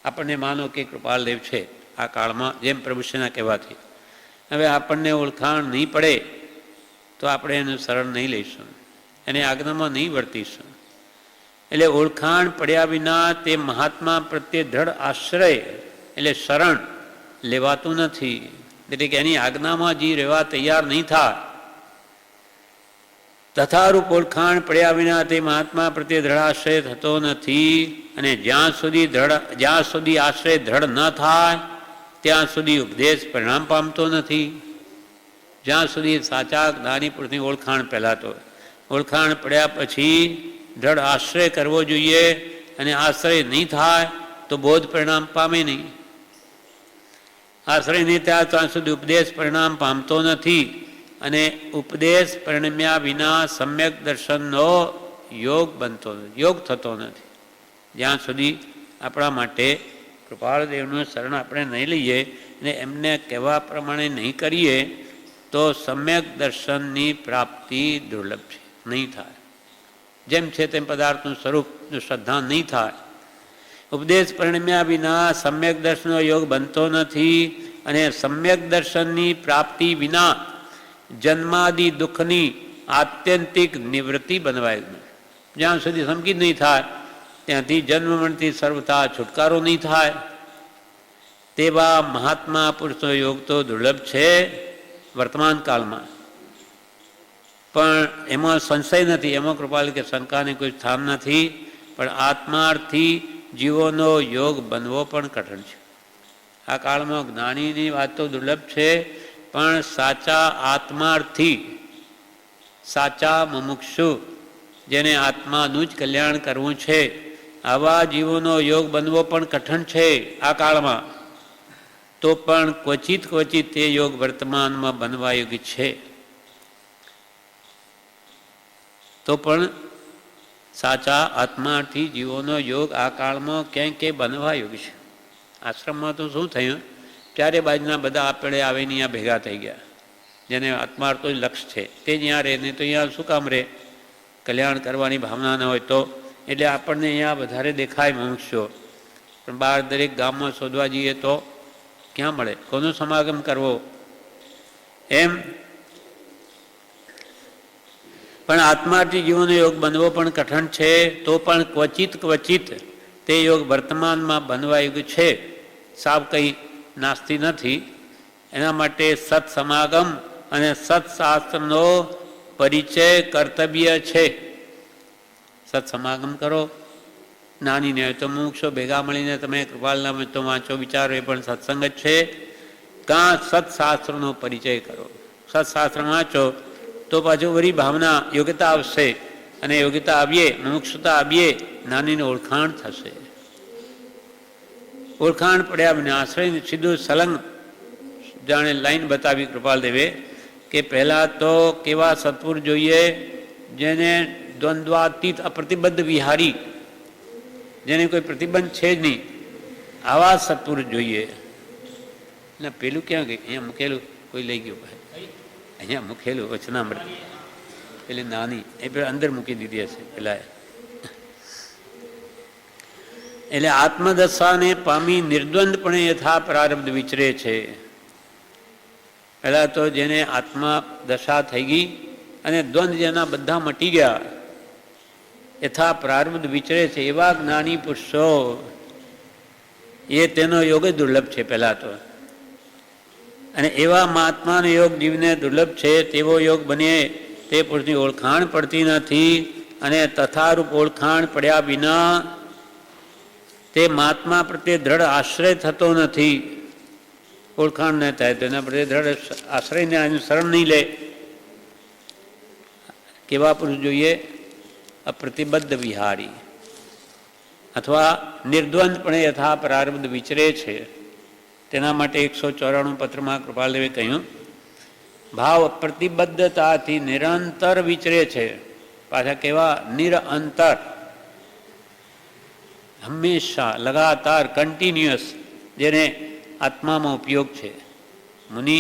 આપણને માનો કે કૃપાલદેવ છે આ કાળમાં, જેમ પ્રભુશ્રીના કહેવાથી હવે આપણને ઓળખાણ નહીં પડે તો આપણે એનું શરણ નહીં લઈશું, એને આજ્ઞામાં નહીં વર્તીશું. એટલે ઓળખાણ પડ્યા વિના તે મહાત્મા પ્રત્યે દ્રઢ આશ્રય એટલે શરણ લેવાતું નથી. એટલે કે એની આજ્ઞામાં જે રહેવા તૈયાર નહીં થાય, તથારૂપ ઓળખાણ પડ્યા વિના તે મહાત્મા પ્રત્યે દ્રઢાશ્રય થતો નથી. અને જ્યાં સુધી આશ્રય દ્રઢ ન થાય ત્યાં સુધી ઉપદેશ પરિણામ પામતો નથી. જ્યાં સુધી સાચા જ્ઞાની પુરુષની ઓળખાણ પહેલાં તો ઓળખાણ પડ્યા પછી દ્રઢ આશ્રય કરવો જોઈએ. અને આશ્રય નહીં થાય તો બોધ પરિણામ પામે નહીં. આશ્રય નહીં થાય ત્યાં સુધી ઉપદેશ પરિણામ પામતો નથી. અને ઉપદેશ પરિણમ્યા વિના સમ્યક દર્શનનો યોગ બનતો નથી, યોગ થતો નથી. જ્યાં સુધી આપણા માટે કૃપાળદેવનું શરણ આપણે નહીં લઈએ અને એમને કહેવા પ્રમાણે નહીં કરીએ તો સમ્યક દર્શનની પ્રાપ્તિ દુર્લભ છે, નહીં થાય. જેમ છે તેમ પદાર્થનું સ્વરૂપ શ્રદ્ધા નહીં થાય. ઉપદેશ પરિણમ્યા વિના સમ્યક દર્શનનો યોગ બનતો નથી. અને સમ્યક દર્શનની પ્રાપ્તિ વિના જન્માદિ દુઃખની આત્યંતિક નિવૃત્તિ બનવાય નહીં. જ્યાં સુધી સમકિત નહીં થાય ત્યાંથી જન્મ મરણથી સર્વથા છુટકારો નહીં થાય. તેવા મહાત્મા પુરુષનો યોગ તો દુર્લભ છે વર્તમાન કાળમાં, પણ એમાં સંશય નથી, એમાં કૃપાલ કે શંકાને કોઈ સ્થાન નથી. પણ આત્માર્થી જીવોનો યોગ બનવો પણ કઠણ છે. આ કાળમાં જ્ઞાનીની વાત તો દુર્લભ છે, પણ સાચા આત્માર્થી, સાચા મુમુક્ષુ, જેને આત્માનું જ કલ્યાણ કરવું છે, આવા જીવોનો યોગ બનવો પણ કઠણ છે આ કાળમાં. તો પણ ક્વચિત તે યોગ વર્તમાનમાં બનવા યોગ્ય છે. તો પણ સાચા આત્માર્થી જીવોનો યોગ આ કાળમાં ક્યાંય ક્યાંય બનવા યોગ્ય છે. આશ્રમમાં તો શું થયું, ચારે બાજુના બધા આપણે આવીને અહીંયા ભેગા થઈ ગયા. જેને આત્માર્થો લક્ષ્ય છે તે જ અહીંયા રહે, નહીં તો અહીંયા શું કામ રહે? કલ્યાણ કરવાની ભાવના ન હોય તો. એટલે આપણને અહીંયા વધારે દેખાય મનુષ્યો, પણ બહાર દરેક ગામમાં શોધવા જઈએ તો ક્યાં મળે? કોનો સમાગમ કરવો? એમ પણ આત્માર્થી જીવોનો યોગ બનવો પણ કઠણ છે. તો પણ ક્વચિત તે યોગ વર્તમાનમાં બનવા યોગ છે. સાવ કંઈ નાસ્તી નથી. એના માટે સત્સમાગમ અને સત્શાસ્ત્રનો પરિચય કર્તવ્ય છે. સત્સમાગમ કરો, નાની ને હોય તો મુમુક્ષો ભેગા મળીને તમે કૃપાલના તો વાંચો, વિચારો, એ પણ સત્સંગ જ છે. કાં સત્શાસ્ત્રનો પરિચય કરો, સત્શાસ્ત્ર વાંચો તો પાછું વળી ભાવના યોગ્યતા આવશે. અને યોગ્યતા આવીએ, મુમુક્ષુતા આવીએ, નાનીને ઓળખાણ થશે. ઓળખાણ પડ્યા વિના આશ્રય સીધું સલંગ જાણે લાઈન બતાવી કૃપાલદેવે કે પહેલાં તો કેવા સત્પુર જોઈએ, જેને દ્વંદ્વાતીત અપ્રતિબદ્ધ વિહારી, જેને કોઈ પ્રતિબંધ છે જ નહીં, આવા સત્પુર જોઈએ. ને પેલું ક્યાં ગયું? અહીંયા મૂકેલું કોઈ લઈ ગયું ભાઈ, અહીંયા મૂકેલું વચનામૃત, પેલી નાની એ પેલા અંદર મૂકી દીધી હશે પેલા. એટલે આત્મદશાને પામી નિર્દ્વંદપણે યથા પ્રારબ્ધ વિચરે છે. પહેલાં તો જેને આત્મા દશા થઈ ગઈ અને દ્વંદ જેના બધા મટી ગયા, યથા પ્રારબ્ધ વિચરે છે એવા જ્ઞાની પુરુષો, એ તેનો યોગ જ દુર્લભ છે પહેલાં તો. અને એવા મહાત્માનો યોગ જીવને દુર્લભ છે, તેવો યોગ બને તે પુરુષની ઓળખાણ પડતી નથી. અને તથારૂપ ઓળખાણ પડ્યા વિના તે મહાત્મા પ્રત્યે દ્રઢ આશ્રય થતો નથી. ઓળખાણ ન થાય તો એના પ્રત્યે દ્રઢ આશ્રયને અનુસરણ નહીં લે. કેવા પુરુષ જોઈએ? અપ્રતિબદ્ધ વિહારી અથવા નિર્દ્વંદપણે યથા પ્રારબ્ધ વિચરે છે. તેના માટે 194 પત્રમાં કૃપાલદેવે કહ્યું, ભાવ પ્રતિબદ્ધતાથી નિરંતર વિચરે છે. પાછા કેવા? નિરંતર, હંમેશા, લગાતાર, કન્ટિન્યુઅસ, જેને આત્મામાં ઉપયોગ છે. મુનિ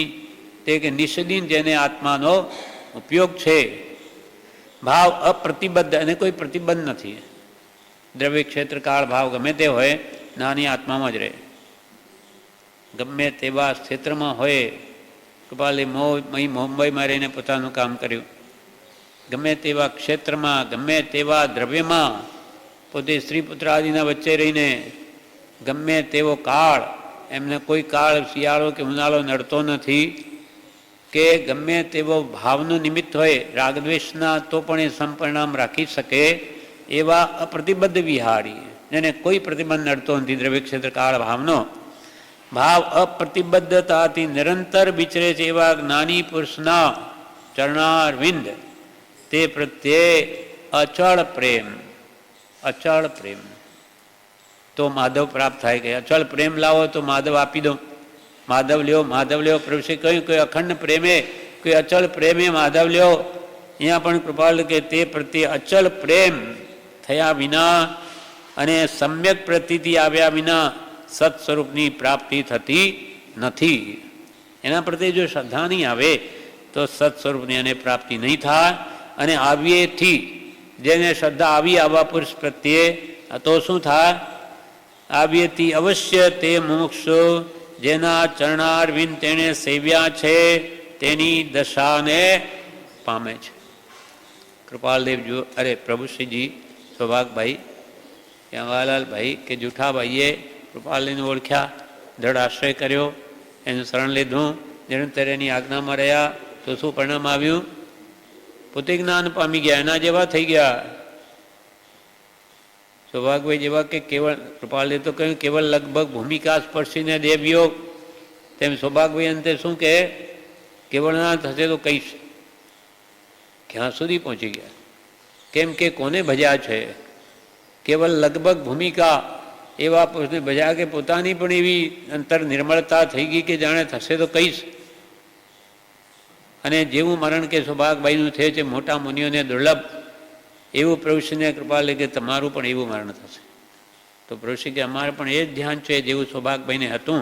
તે કે નિષદીન જેને આત્માનો ઉપયોગ છે. ભાવ અપ્રતિબદ્ધ, અને કોઈ પ્રતિબંધ નથી. દ્રવ્ય ક્ષેત્ર કાળ ભાવ ગમે તે હોય, નાની આત્મામાં જ રહે. ગમે તેવા ક્ષેત્રમાં હોય, કૃપાલે મુંબઈમાં રહીને પોતાનું કામ કર્યું. ગમે તેવા ક્ષેત્રમાં, ગમે તેવા દ્રવ્યમાં, પોતે સ્ત્રી પુત્ર આદિના વચ્ચે રહીને, ગમે તેવો કાળ, એમને કોઈ કાળ શિયાળો કે ઉનાળો નડતો નથી. કે ગમે તેવો ભાવનું નિમિત્ત હોય, રાગદ્વેષના, તો પણ એ સંપરિણામ રાખી શકે એવા અપ્રતિબદ્ધ વિહારી, જેને કોઈ પ્રતિબંધ નડતો નથી દ્રવ્ય ક્ષેત્ર કાળ ભાવનો. ભાવ અપ્રતિબદ્ધતાથી નિરંતર વિચરે છે એવા જ્ઞાની પુરુષના ચરણારવિંદ, તે પ્રત્યે અચળ પ્રેમ, અચળ પ્રેમ તો માધવ પ્રાપ્ત થાય. કે અચળ પ્રેમ લાવો તો માધવ આપી દો. માધવ લ્યો, માધવ લ્યો. પ્રભુએ કહ્યું કોઈ અખંડ પ્રેમે, કોઈ અચળ પ્રેમે માધવ લ્યો. અહીંયા પણ કૃપાલ કે તે પ્રત્યે અચળ પ્રેમ થયા વિના અને સમ્યક પ્રતીતિ આવ્યા વિના સત સ્વરૂપની પ્રાપ્તિ થતી નથી. એના પ્રત્યે જો શ્રદ્ધા નહીં આવે તો સત સ્વરૂપની એને પ્રાપ્તિ નહીં થાય. અને આવ્યેથી જેને શ્રદ્ધા આવી આવા પુરુષ પ્રત્યે, તો શું થાય? આવ્યેથી અવશ્ય તે મુમુક્ષુ જેના ચરણારવિંદ તેણે સેવ્યા છે તેની દશાને પામે છે. કૃપાલદેવ જો, અરે પ્રભુશ્રીજી સૌભાગભાઈ, વાલાલભાઈ કે જુઠાભાઈએ કૃપાલદેવને ઓળખ્યા, દ્રઢ આશ્રય કર્યો, એનું શરણ લીધું, નિરંતર એની આજ્ઞામાં રહ્યા, તો શું પરિણામ આવ્યું? પોતે જ્ઞાન પામી ગયા, એના જેવા થઈ ગયા. સૌભાગભાઈ જેવા કે કેવળ, કૃપાલદેવ તો કહ્યું કેવળ લગભગ ભૂમિકા સ્પર્શીને દેવયોગ, તેમ સૌભાગભાઈ અંતે શું કહે? કેવળ ના થશે તો કહીશ. ક્યાં સુધી પહોંચી ગયા? કેમ કે કોને ભજ્યા છે? કેવળ લગભગ ભૂમિકા એવા પુરુષને ભજ્યા કે પોતાની પણ એવી અંતર નિર્મળતા થઈ ગઈ કે જાણે થશે તો કહીશ. અને જેવું મરણ કે સૌભાગભાઈનું થયું છે મોટા મુનિઓને દુર્લભ, એવું પ્રભુશ્રીને કૃપા લે કે તમારું પણ એવું મરણ થશે. તો પ્રભુશ્રી કે અમારે પણ એ જ ધ્યાન છે જેવું સૌભાગભાઈને હતું.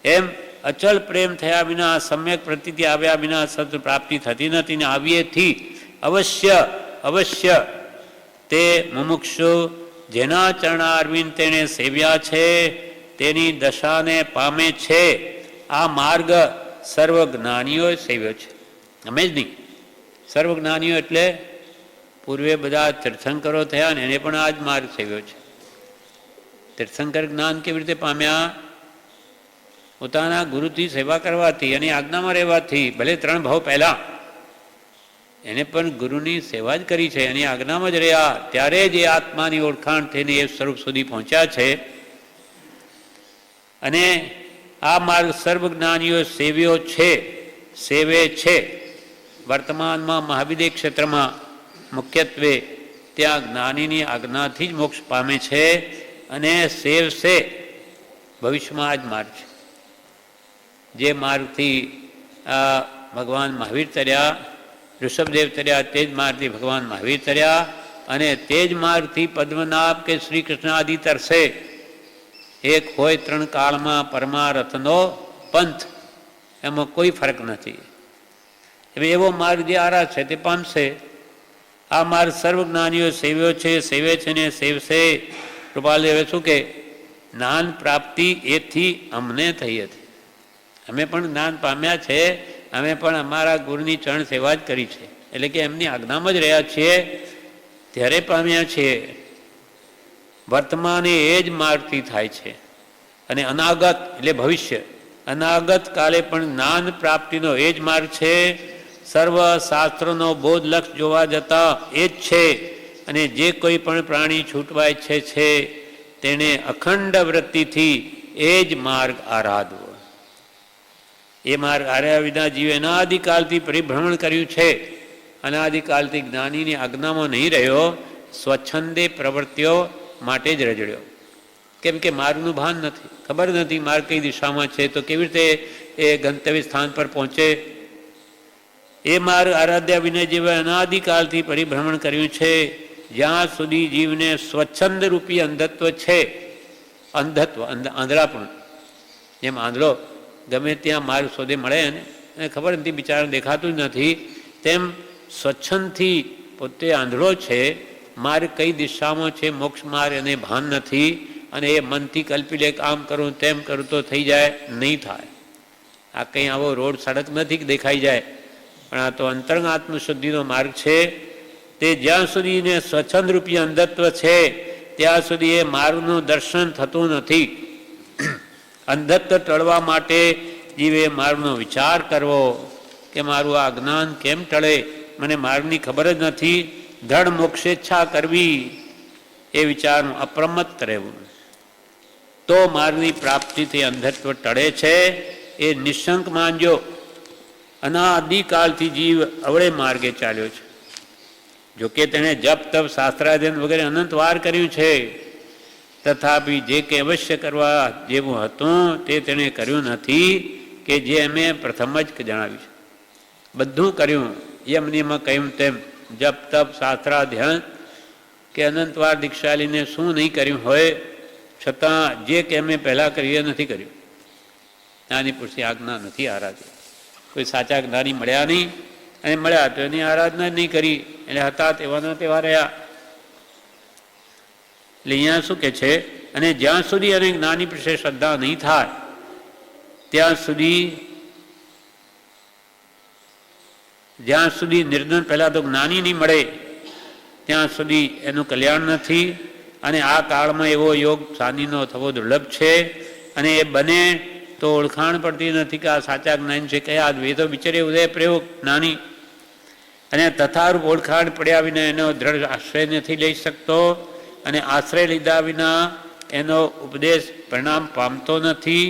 એમ અચલ પ્રેમ થયા વિના, સમ્યક પ્રતીતિ આવ્યા વિના સત પ્રાપ્તિ થતી નથી. ને આવ્યેથી અવશ્ય અવશ્ય તે મુમુક્ષુ જેના ચરણારવિંદ તેણે સેવ્યા છે તેની દશાને પામે છે. આ માર્ગ સર્વજ્ઞાનીઓએ સેવ્યો છે, અમે જ નહીં. સર્વજ્ઞાનીઓ એટલે પૂર્વે બધા તીર્થંકરો થયા ને એને પણ આ જ માર્ગ સેવ્યો છે. તીર્થંકર જ્ઞાન કેવી રીતે પામ્યા? પોતાના ગુરુથી સેવા કરવાથી અને આજ્ઞામાં રહેવાથી. ભલે 3 ભાવ પહેલાં એને પણ ગુરુની સેવા જ કરી છે, એની આજ્ઞામાં જ રહ્યા, ત્યારે જ એ આત્માની ઓળખાણ થઈને એ સ્વરૂપ સુધી પહોંચ્યા છે. અને આ માર્ગ સર્વજ્ઞાનીઓ સેવ્યો છે, સેવે છે. વર્તમાનમાં મહાવિદ્ય ક્ષેત્રમાં મુખ્યત્વે ત્યાં જ્ઞાનીની આજ્ઞાથી જ મોક્ષ પામે છે અને સેવશે. ભવિષ્યમાં આ જ માર્ગ છે. જે માર્ગથી ભગવાન મહાવીર તર્યા, ઋષભદેવ તર્યા, તે જ માર્ગથી ભગવાન મહાવીર તર્યા, અને તે જ માર્ગથી પદ્મનાભ કે શ્રી કૃષ્ણ આદિ તરશે. એક હોય ત્રણ કાળમાં પરમારથનો પંથ, એમાં કોઈ ફરક નથી. હવે એવો માર્ગ જે આરા છે તે પામશે. આ માર્ગ સર્વજ્ઞાનીઓ સેવ્યો છે, સેવે છે ને સેવશે. કૃપાલદેવે શું કે જ્ઞાન પ્રાપ્તિ એથી અમને થઈ હતી. અમે પણ જ્ઞાન પામ્યા છે, અમે પણ અમારા ગુરુની ચરણ સેવા જ કરી છે, એટલે કે એમની આજ્ઞામાં જ રહ્યા છીએ ત્યારે પામ્યા છીએ. વર્તમાન એ જ માર્ગથી થાય છે, અને અનાગત એટલે ભવિષ્ય, અનાગત કાલે પણ જ્ઞાન પ્રાપ્તિનો એ જ માર્ગ છે. સર્વ શાસ્ત્રોનો બોધ લક્ષ જોવા જતા એ જ છે. અને જે કોઈ પણ પ્રાણી છૂટવા ઈચ્છે છે તેને અખંડ વૃત્તિથી એ જ માર્ગ આરાધવો. એ માર્ગ આર્યા વિના જીવે અનાદિકાલથી પરિભ્રમણ કર્યું છે, અનાદિકાલથી જ્ઞાનીની આજ્ઞામાં નહીં રહ્યો, સ્વચ્છંદે પ્રવૃત્તિઓ માટે જ રજડ્યો. કેમ કે માર્ગનું ભાન નથી, ખબર નથી માર્ગ કઈ દિશામાં છે, તો કેવી રીતે એ ગંતવ્ય સ્થાન પર પહોંચે. એ માર્ગ આરાધ્યા વિના જીવે અનાદિકાલથી પરિભ્રમણ કર્યું છે. જ્યાં સુધી જીવને સ્વચ્છંદ રૂપી અંધત્વ છે, અંધત્વ આંધળાપણ, જેમ આંધળો ગમે ત્યાં માર્ગ શોધે મળે અને ખબર નથી બિચારા દેખાતું જ નથી, તેમ સ્વચ્છંદથી પોતે આંધળો છે, માર્ગ કઈ દિશામાં છે, મોક્ષ માર્ગ એને ભાન નથી. અને એ મનથી કલ્પી લે આમ કરું તેમ કરું તો થઈ જાય, નહીં થાય. આ કંઈ આવો રોડ સડક નથી કે દેખાઈ જાય, પણ આ તો અંતરંગ આત્મશુદ્ધિનો માર્ગ છે. તે જ્યાં સુધીને સ્વચ્છંદ રૂપી અંધત્વ છે ત્યાં સુધી એ માર્ગનું દર્શન થતું નથી. અંધત્વ ટળવા માટે જીવે માર્ગનો વિચાર કરવો કે મારું આ જ્ઞાન કેમ ટળે, મને માર્ગની ખબર જ નથી. ધડ મોક્ષેચ્છા કરવી, એ વિચારનું અપ્રમત્ત રહેવું, તો માર્ગની પ્રાપ્તિથી અંધત્વ ટળે છે. એ નિશંક માનજો. અનાદિકાલથી જીવ અવળે માર્ગે ચાલ્યો છે. જોકે તેણે જપ તપ શાસ્ત્રાધ્યયન વગેરે અનંત વાર કર્યું છે, તથાપિ જે કે અવશ્ય કરવા જેવું હતું તે તેણે કર્યું નથી, કે જે અમે પ્રથમ જ જણાવ્યું છે. બધું કર્યું એમ નિયમમાં કહ્યું તેમ, જપ તપ શાસ્ત્રાધ્યયન કે અનંતવાર દીક્ષા લઈને શું નહીં કર્યું હોય, છતાં જે કે અમે પહેલાં કર્યું એ નથી કર્યું. જ્ઞાની પુરુષની આજ્ઞા નથી આરાધી. કોઈ સાચા જ્ઞાની મળ્યા નહીં, અને મળ્યા તો એની આરાધના નહીં કરી, એટલે હતા તેવાના તેવા રહ્યા. એટલે અહીંયા શું કે છે, અને જ્યાં સુધી અને જ્ઞાની પ્રત્યે શ્રદ્ધા નહીં થાય ત્યાં સુધી, જ્યાં સુધી નિર્ધન પહેલાં તો જ્ઞાની નહીં મળે ત્યાં સુધી એનું કલ્યાણ નથી. અને આ કાળમાં એવો યોગ સાનિનો થવો દુર્લભ છે, અને એ બને તો ઓળખાણ પડતી નથી કે આ સાચા જ્ઞાની છે કયા. એ તો બિચારે ઉદય પ્રયોગ જ્ઞાની, અને તથારૂપ ઓળખાણ પડ્યા વિના એનો દ્રઢ આશ્રય નથી લઈ શકતો, અને આશ્રય લીધા વિના એનો ઉપદેશ પરિણામ પામતો નથી.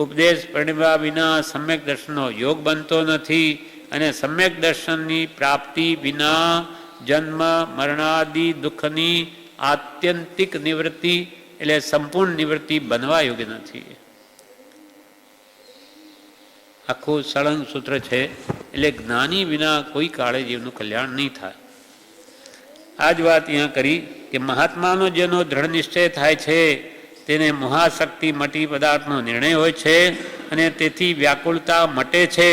ઉપદેશ પરિણમ્યા વિના સમ્યક દર્શનનો યોગ બનતો નથી, અને સમ્યક દર્શનની પ્રાપ્તિ વિના જન્મ મરણાદિ દુઃખની આત્યંતિક નિવૃત્તિ એટલે સંપૂર્ણ નિવૃત્તિ બનવા યોગ્ય નથી. આખું સળંગ સૂત્ર છે. એટલે જ્ઞાની વિના કોઈ કાળે જીવનું કલ્યાણ નહીં થાય. આ જ વાત અહીંયા કરી કે મહાત્માનો જેનો દ્રઢ નિશ્ચય થાય છે તેને મહાશક્તિ મટી પદાર્થનો નિર્ણય હોય છે, અને તેથી વ્યાકુળતા મટે છે,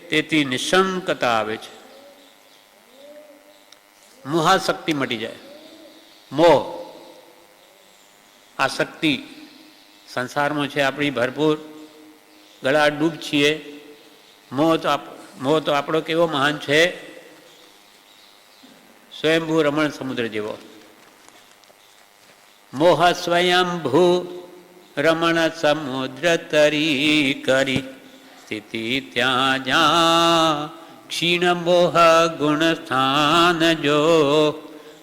તેથી નિશંકતા આવે છે. મહાશક્તિ મટી જાય. મોહ આસક્તિ સંસારમાં છે આપણી ભરપૂર, ગળા ડૂબ છીએ. મોહ તો આપણો કેવો મહાન છે, સ્વયંભૂ રમણ સમુદ્ર જેવો. મોહ સ્વયંભૂ રમણ સમુદ્ર તરી કરી સ્થિતિ ત્યાં જા ક્ષીણ મોહ ગુણ સ્થાન જો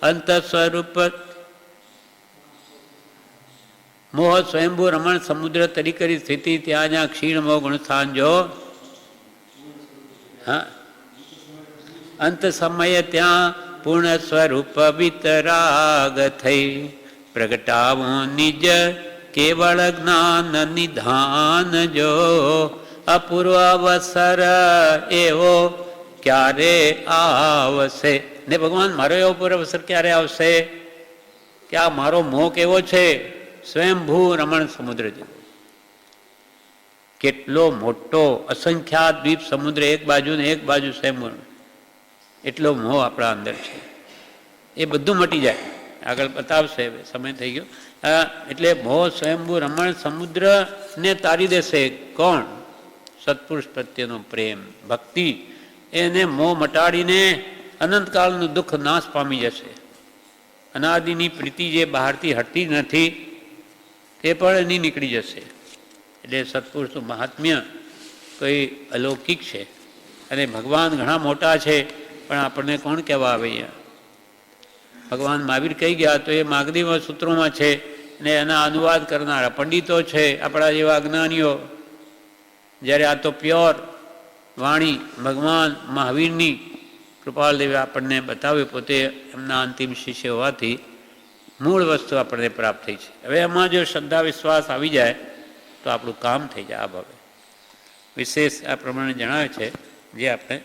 અંત સ્વરૂપ. મોહ સ્વયંભૂ રમણ સમુદ્ર તરી કરી સ્થિતિ ત્યાં જ્યાં ક્ષીણ મોહ ગુણ સ્થાન જો. હા, અંત સમયે ત્યાં પૂર્ણ સ્વરૂપ વિતરાગ થઈ પ્રગટાવો નિજ કેવળ જ્ઞાન નિધાન જો અપૂર્વાવસર એવો ક્યારે આવશે. ને ભગવાન મારો એવો પૂર્વાવસર ક્યારે આવશે કે આ મારો મોહ કેવો છે, સ્વયંભૂ રમણ સમુદ્ર જેવો. કેટલો મોટો અસંખ્યાત દ્વીપ સમુદ્ર એક બાજુ ને એક બાજુ સ્વયંભૂ, એટલો મોહ આપણા અંદર છે. એ બધું મટી જાય. આગળ બતાવશે, સમય થઈ ગયો. એટલે મોહ સ્વયંભૂ રમણ સમુદ્રને તારી દેશે કોણ? સત્પુરુષ પ્રત્યેનો પ્રેમ, ભક્તિ. એને મોહ મટાડીને અનંતકાળનું દુઃખ નાશ પામી જશે. અનાદિની પ્રીતિ જે બહારથી હટતી નથી તે પણ એની નીકળી જશે. એટલે સત્પુરુષનું મહાત્મ્ય કોઈ અલૌકિક છે. અને ભગવાન ઘણા મોટા છે, પણ આપણને કોણ કહેવા આવે? ભગવાન મહાવીર કહી ગયા તો એ માગધીમાં સૂત્રોમાં છે, ને એના અનુવાદ કરનારા પંડિતો છે, આપણા જેવા અજ્ઞાનીઓ. જ્યારે આ તો પ્યોર વાણી ભગવાન મહાવીરની કૃપાલદેવે આપણને બતાવ્યું, પોતે એમના અંતિમ શિષ્ય હોવાથી મૂળ વસ્તુ આપણને પ્રાપ્ત થઈ છે. હવે એમાં જો શ્રદ્ધા વિશ્વાસ આવી જાય તો આપણું કામ થઈ જાય. આ ભાવે વિશેષ આ પ્રમાણે જણાવે છે, જે આપણે